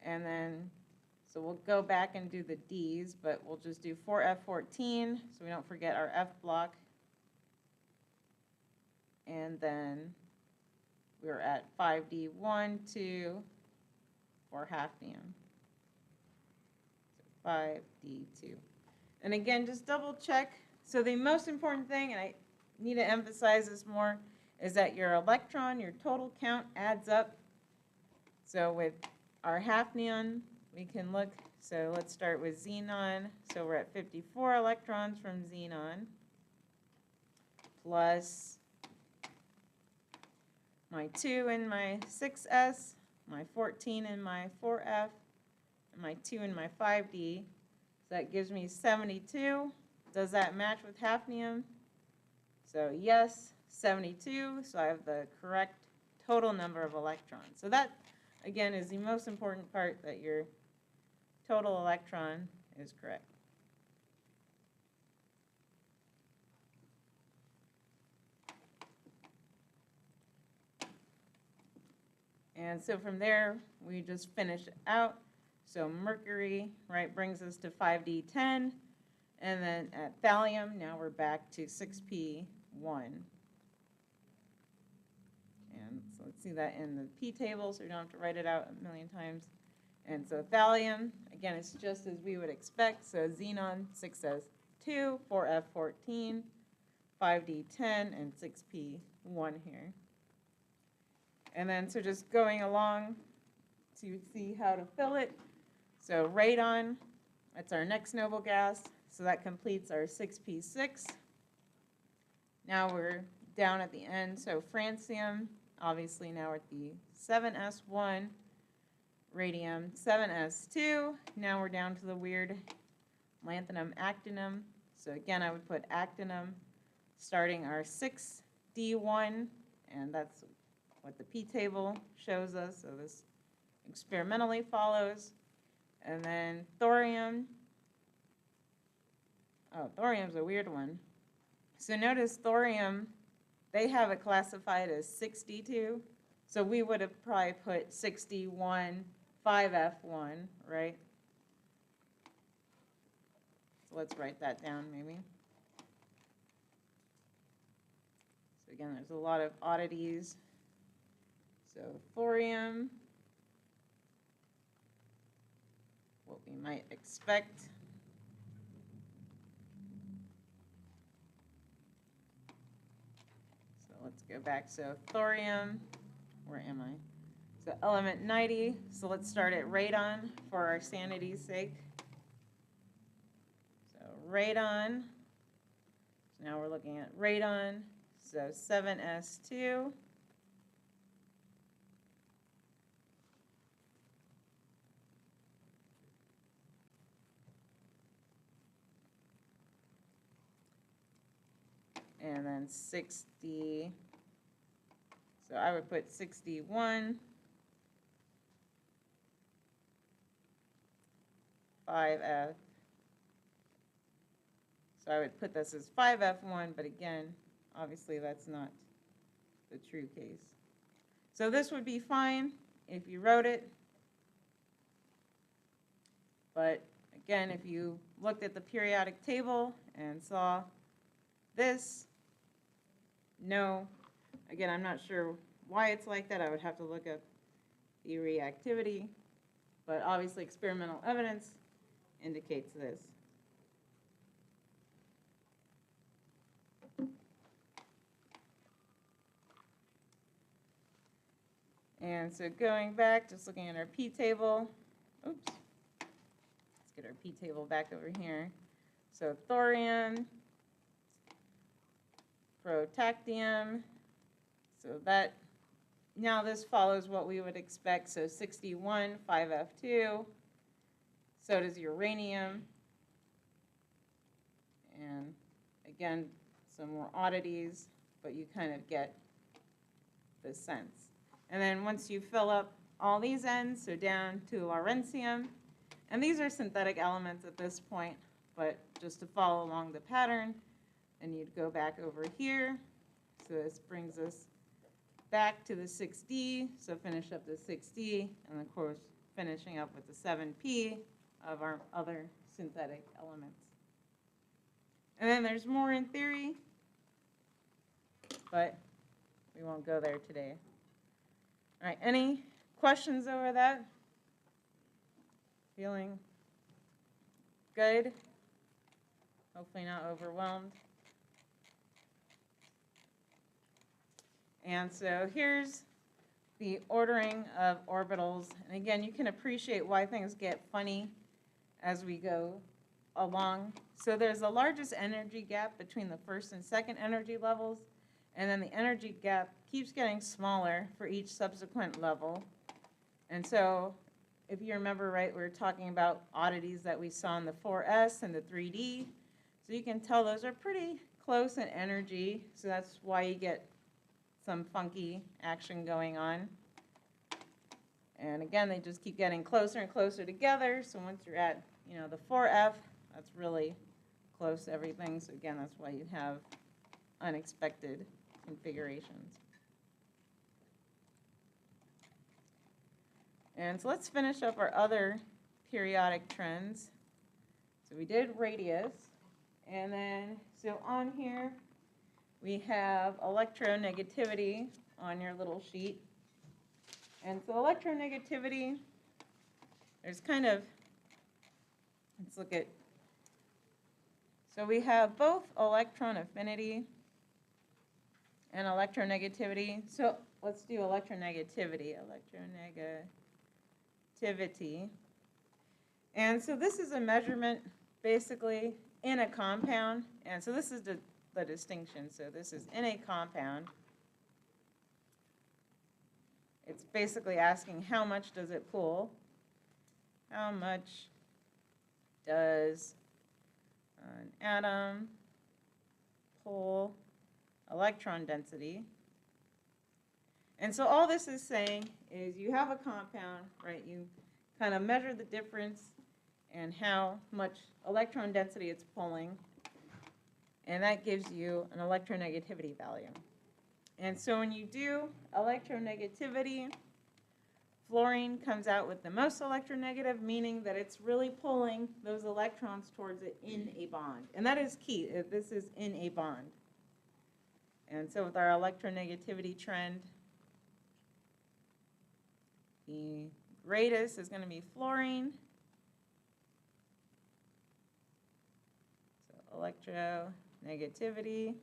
And then, so we'll go back and do the Ds, but we'll just do 4F14 so we don't forget our F block. And then we're at 5D1, 2 for hafnium. So 5D2. And again, just double check. So the most important thing, and I need to emphasize this more, is that your electron, your total count adds up. So with our hafnium, we can look, so let's start with xenon. So we're at 54 electrons from xenon, plus my 2 in my 6s, my 14 in my 4F, and my 2 in my 5D. So that gives me 72. Does that match with hafnium? So yes, 72. So I have the correct total number of electrons. So that, again, is the most important part, that your total electron is correct. And so from there, we just finish it out. So mercury, right, brings us to 5D10. And then at thallium, now we're back to 6P1. And so let's see that in the P table, so we don't have to write it out a million times. And so thallium, again, it's just as we would expect. So xenon, 6s2, 4f14, 5d10, and 6p1 here. And then, so just going along to see how to fill it. So radon, that's our next noble gas. So that completes our 6p6. Now we're down at the end. So francium, obviously now we're at the 7s1. Radium, 7s2. Now we're down to the weird lanthanum, actinum. So again, I would put actinum starting our 6d1, and that's what the P table shows us. So this experimentally follows. And then thorium. Oh, thorium's a weird one. So notice thorium, they have it classified as 6d2. So we would have probably put 6d1, 5f1, right? So let's write that down maybe. So again, there's a lot of oddities. So thorium, what we might expect. So let's go back. So thorium, where am I? So element 90. So let's start at radon for our sanity's sake. So radon. So now we're looking at radon. So 7s2. And then 60, so I would put 61, 5F. So I would put this as 5F1, but again, obviously that's not the true case. So this would be fine if you wrote it. But again, if you looked at the periodic table and saw this, no. Again, I'm not sure why it's like that. I would have to look up the reactivity, but obviously experimental evidence indicates this. And so going back, just looking at our P table, oops, let's get our P table back over here. So thorium, protactinium, so that, now this follows what we would expect. So 61, 5F2, so does uranium, and again, some more oddities, but you kind of get the sense. And then once you fill up all these ends, so down to lawrencium, and these are synthetic elements at this point, but just to follow along the pattern, and you'd go back over here. So this brings us back to the 6D, so finish up the 6D, and of course finishing up with the 7P of our other synthetic elements. And then there's more in theory, but we won't go there today. All right, any questions over that? Feeling good? Hopefully not overwhelmed. And so here's the ordering of orbitals. And again, you can appreciate why things get funny as we go along. So there's the largest energy gap between the first and second energy levels, and then the energy gap keeps getting smaller for each subsequent level. And so if you remember right, we were talking about oddities that we saw in the 4S and the 3D. So you can tell those are pretty close in energy, so that's why you get some funky action going on. And again, they just keep getting closer and closer together, so once you're at, the 4F, that's really close to everything. So again, that's why you have unexpected configurations. And so let's finish up our other periodic trends. So we did radius, and then so on here we have electronegativity on your little sheet. And so electronegativity, there's kind of, let's look at, so we have both electron affinity and electronegativity. So let's do electronegativity. And so this is a measurement basically in a compound. And so this is the distinction. So this is in a compound. It's basically asking how much does it pull? How much does an atom pull electron density? And so all this is saying is you have a compound, right? You kind of measure the difference and how much electron density it's pulling, and that gives you an electronegativity value. And so when you do electronegativity, fluorine comes out with the most electronegative, meaning that it's really pulling those electrons towards it in a bond. And that is key. This is in a bond. And so with our electronegativity trend, the greatest is going to be fluorine. So electronegativity.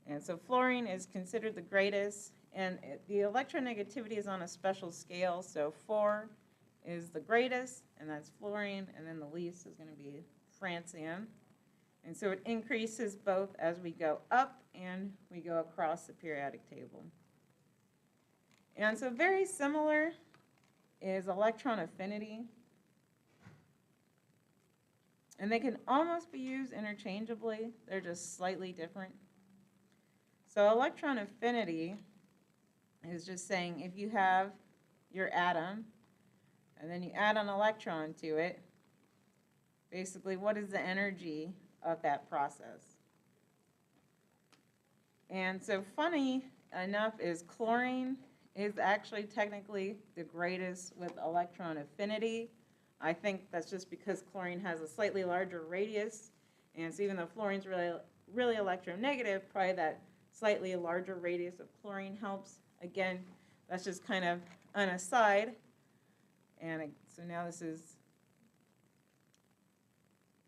And so fluorine is considered the greatest, and the electronegativity is on a special scale. So 4 is the greatest, and that's fluorine, and then the least is going to be francium. And so it increases both as we go up and we go across the periodic table. And so very similar is electron affinity. And they can almost be used interchangeably. They're just slightly different. So electron affinity is just saying if you have your atom and then you add an electron to it, basically what is the energy of that process? And so funny enough is chlorine is actually technically the greatest with electron affinity. I think that's just because chlorine has a slightly larger radius, and so even though fluorine's really electronegative, probably that slightly larger radius of chlorine helps. Again, that's just kind of an aside. And so now this is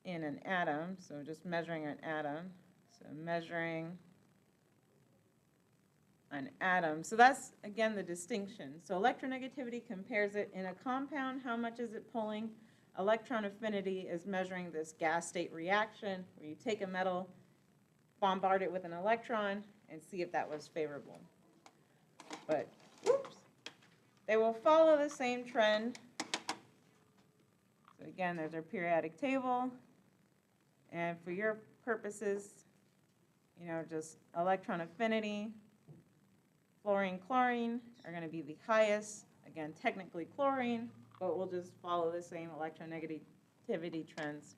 in an atom, so just measuring an atom. So measuring an atom. So that's, again, the distinction. So electronegativity compares it in a compound, how much is it pulling? Electron affinity is measuring this gas state reaction, where you take a metal, bombard it with an electron, and see if that was favorable. But, oops, they will follow the same trend. So again, there's our periodic table. And for your purposes, just electron affinity, fluorine, chlorine are going to be the highest. Again, technically chlorine, but we'll just follow the same electronegativity trends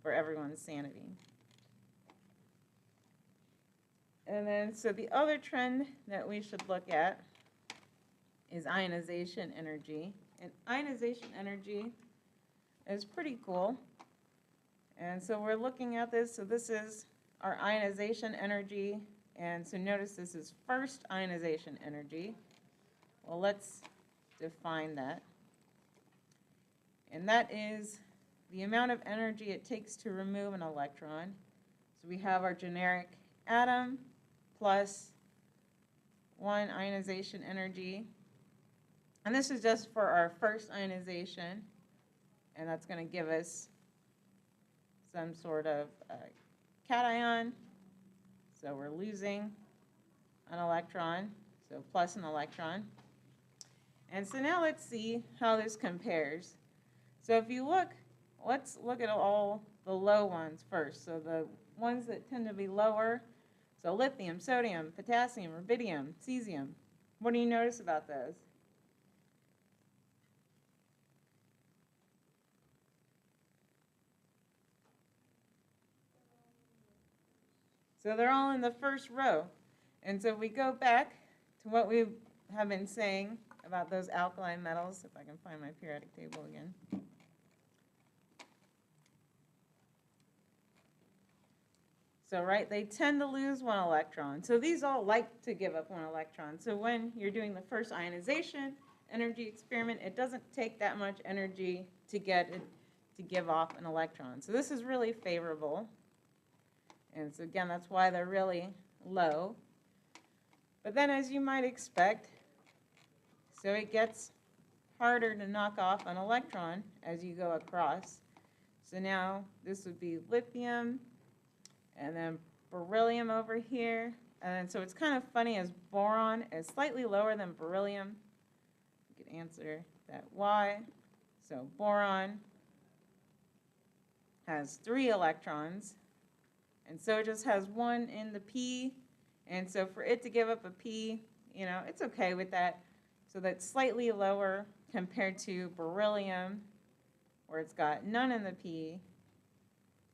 for everyone's sanity. And then, so the other trend that we should look at is ionization energy. And ionization energy is pretty cool. And so we're looking at this. So this is our ionization energy. And so notice this is first ionization energy. Well, let's define that. And that is the amount of energy it takes to remove an electron. So we have our generic atom plus 1 ionization energy. And this is just for our first ionization. And that's going to give us some sort of cation. So we're losing an electron, so plus an electron. And so now let's see how this compares. So if you look, let's look at all the low ones first. So the ones that tend to be lower, so lithium, sodium, potassium, rubidium, cesium. What do you notice about those? So they're all in the first row. And so if we go back to what we have been saying about those alkali metals, if I can find my periodic table again. So, right, they tend to lose one electron. So these all like to give up one electron. So when you're doing the first ionization energy experiment, it doesn't take that much energy to get it to give off an electron. So this is really favorable. And so again, that's why they're really low. But then as you might expect, so it gets harder to knock off an electron as you go across. So now this would be lithium, and then beryllium over here. And then so it's kind of funny as boron is slightly lower than beryllium. You could answer that why. So boron has 3 electrons, and so it just has 1 in the p. And so for it to give up a p, you know, it's okay with that. So that's slightly lower compared to beryllium, where it's got none in the p,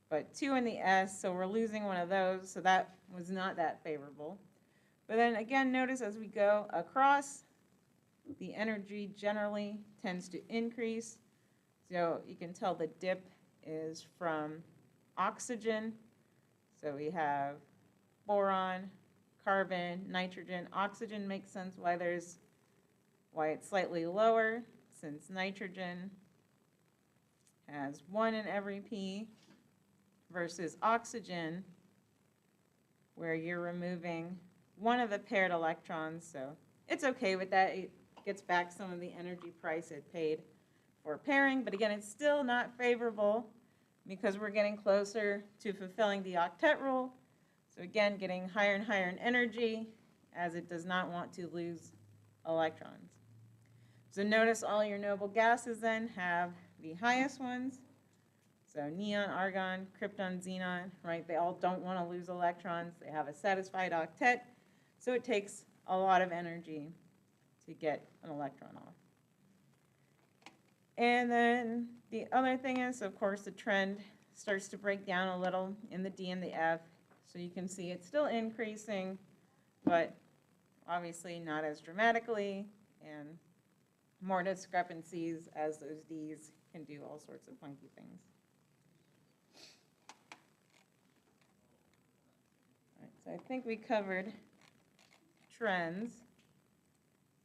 but 2 in the s, so we're losing one of those, so that was not that favorable. But then again, notice as we go across, the energy generally tends to increase. So you can tell the dip is from oxygen. So we have boron, carbon, nitrogen. Oxygen makes sense why it's slightly lower, since nitrogen has 1 in every p, versus oxygen, where you're removing 1 of the paired electrons. So it's okay with that. It gets back some of the energy price it paid for pairing. But again, it's still not favorable because we're getting closer to fulfilling the octet rule. So again, getting higher and higher in energy as it does not want to lose electrons. So notice all your noble gases then have the highest ones. So neon, argon, krypton, xenon, right? They all don't want to lose electrons. They have a satisfied octet. So it takes a lot of energy to get an electron off. And then the other thing is, of course, the trend starts to break down a little in the D and the F. So you can see it's still increasing, but obviously not as dramatically, and more discrepancies as those Ds can do all sorts of funky things. All right, so I think we covered trends.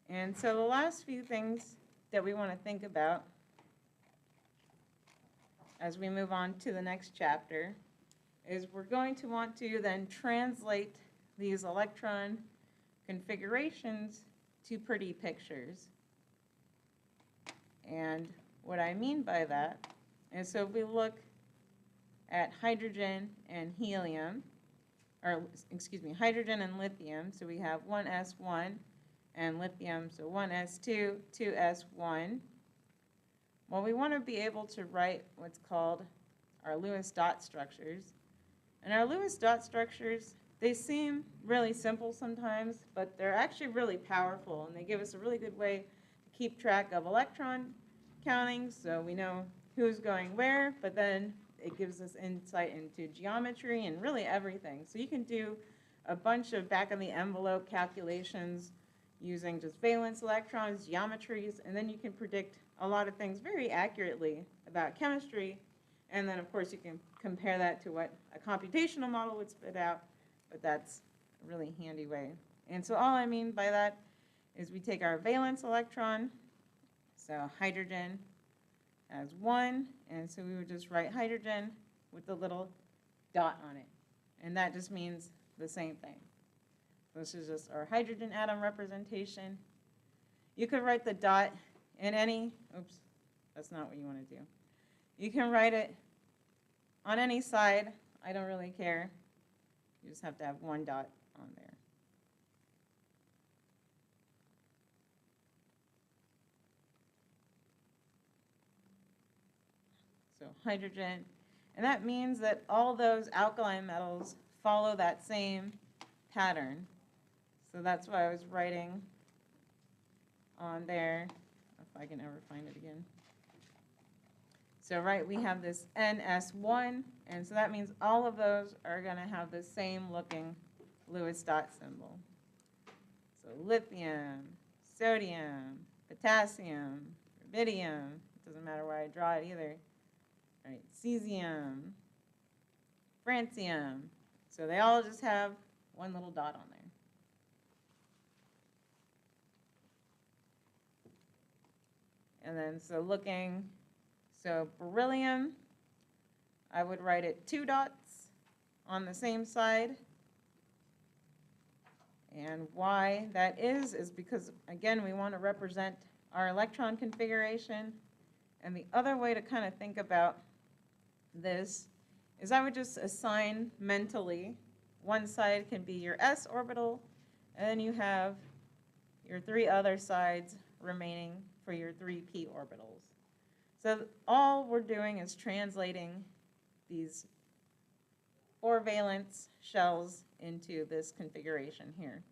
And so the last few things that we want to think about as we move on to the next chapter is we're going to want to then translate these electron configurations to pretty pictures. And what I mean by that is, so if we look at hydrogen and helium, or excuse me, hydrogen and lithium, so we have 1s1, and lithium, so 1s2, 2s1. Well, we want to be able to write what's called our Lewis dot structures. And our Lewis dot structures, they seem really simple sometimes, but they're actually really powerful, and they give us a really good way to keep track of electron counting, so we know who's going where, but then it gives us insight into geometry and really everything. So you can do a bunch of back-of-the-envelope calculations using just valence electrons, geometries, and then you can predict a lot of things very accurately about chemistry. And then, of course, you can compare that to what a computational model would spit out, but that's a really handy way. And so all I mean by that is we take our valence electron, so hydrogen has 1, and so we would just write hydrogen with the little dot on it. And that just means the same thing. This is just our hydrogen atom representation. You could write the dot in any, oops, that's not what you want to do. You can write it on any side. I don't really care. You just have to have 1 dot on there. so hydrogen. And that means that all those alkali metals follow that same pattern. So that's why I was writing on there, if I can ever find it again. So right, we have this NS1, and so that means all of those are going to have the same looking Lewis dot symbol. So lithium, sodium, potassium, rubidium, it doesn't matter where I draw it either. All right, cesium, francium. So they all just have one little dot on there. And then so beryllium, I would write it 2 dots on the same side. And why that is because, again, we want to represent our electron configuration. And the other way to kind of think about this is I would just assign mentally, one side can be your s orbital, and then you have your 3 other sides remaining for your 3p orbitals. So all we're doing is translating these 4 valence shells into this configuration here.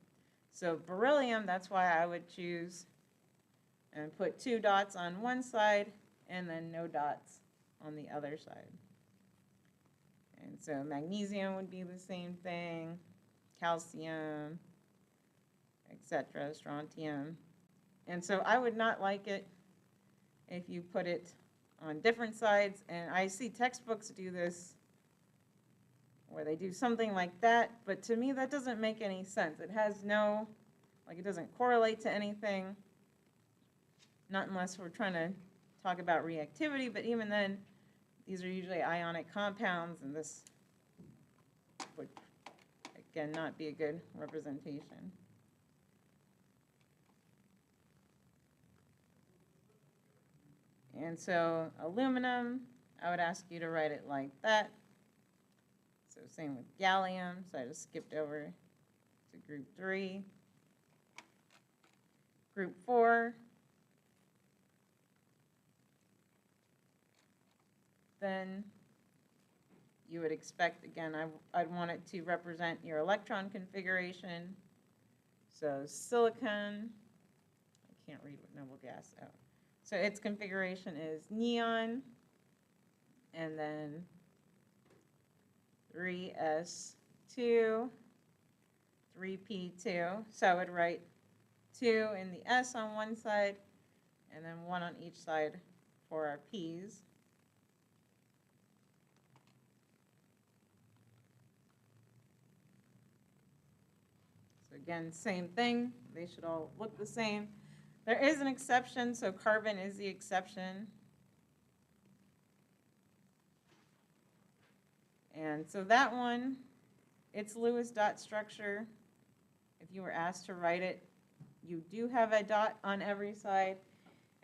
So beryllium, that's why I would choose and put 2 dots on one side and then no dots on the other side. And so magnesium would be the same thing, calcium, etc., strontium. And so I would not like it if you put it on different sides, and I see textbooks do this where they do something like that, but to me that doesn't make any sense. It has no, like, it doesn't correlate to anything, not unless we're trying to talk about reactivity, but even then, these are usually ionic compounds, and this would, again, not be a good representation. And so aluminum, I would ask you to write it like that. So same with gallium, so I just skipped over to group 3. Group 4, then you would expect, again, I'd want it to represent your electron configuration. So silicon, I can't read what noble gas, oh. So its configuration is neon, and then 3s2, 3p2. So I would write 2 in the s on one side, and then 1 on each side for our p's. So again, same thing. They should all look the same. There is an exception, so carbon is the exception. And so that one, its Lewis dot structure, if you were asked to write it, you do have a dot on every side.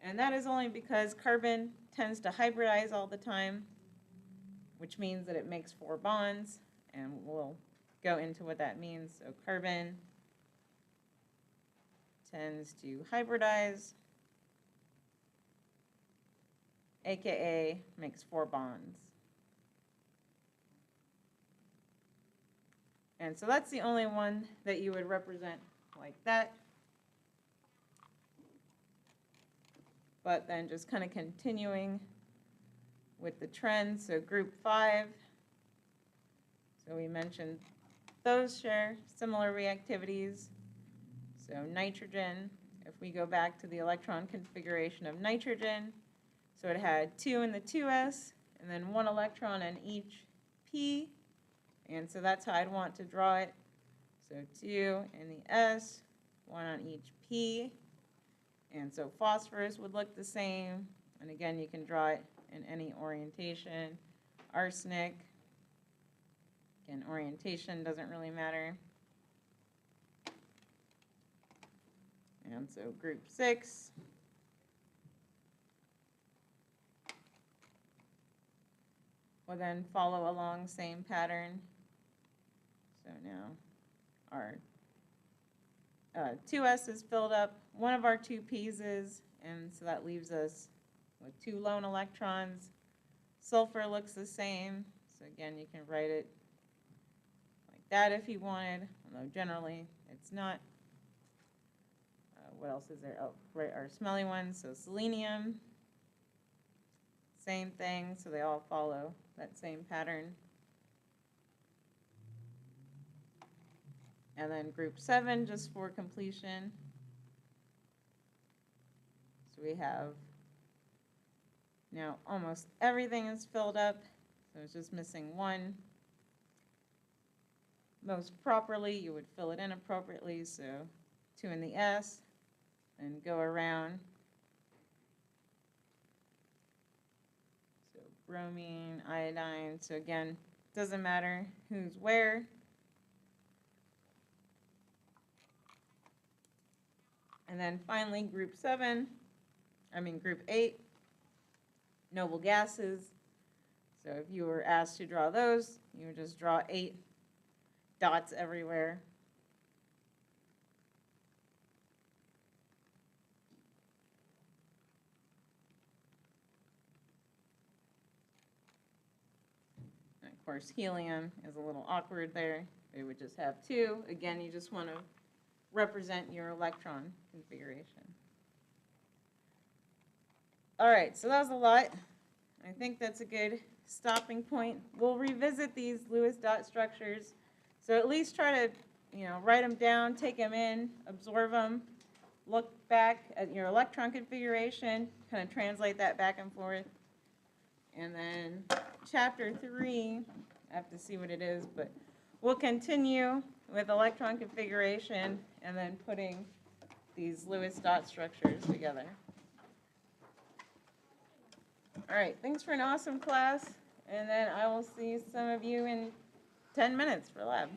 And that is only because carbon tends to hybridize all the time, which means that it makes 4 bonds. And we'll go into what that means. So carbon tends to hybridize, aka makes 4 bonds. And so that's the only one that you would represent like that. But then just kind of continuing with the trend, so group 5, so we mentioned those share similar reactivities. So nitrogen, if we go back to the electron configuration of nitrogen, so it had 2 in the 2s, and then 1 electron in each p, and so that's how I'd want to draw it. So 2 in the s, 1 on each p, and so phosphorus would look the same, and again, you can draw it in any orientation. Arsenic, again, orientation doesn't really matter. And so group 6, will then follow along same pattern. So now our 2s is filled up, one of our 2p's is, and so that leaves us with 2 lone electrons. Sulfur looks the same, so again, you can write it like that if you wanted, although generally it's not. What else is there? Oh, right, our smelly ones. So selenium, same thing, so they all follow that same pattern. And then group 7, just for completion. So we have now almost everything is filled up, so it's just missing one. Most properly, you would fill it in appropriately, so 2 in the S, and go around. So bromine, iodine, so again, doesn't matter who's where. And then finally, group 8, noble gases. So if you were asked to draw those, you would just draw 8 dots everywhere. And of course, helium is a little awkward there. It would just have 2. Again, you just want to represent your electron configuration. All right, so that was a lot. I think that's a good stopping point. We'll revisit these Lewis dot structures. So at least try to, write them down, take them in, absorb them, look back at your electron configuration, kind of translate that back and forth. And then chapter 3, I have to see what it is, but we'll continue with electron configuration and then putting these Lewis dot structures together. All right, thanks for an awesome class, and then I will see some of you in 10 minutes for lab.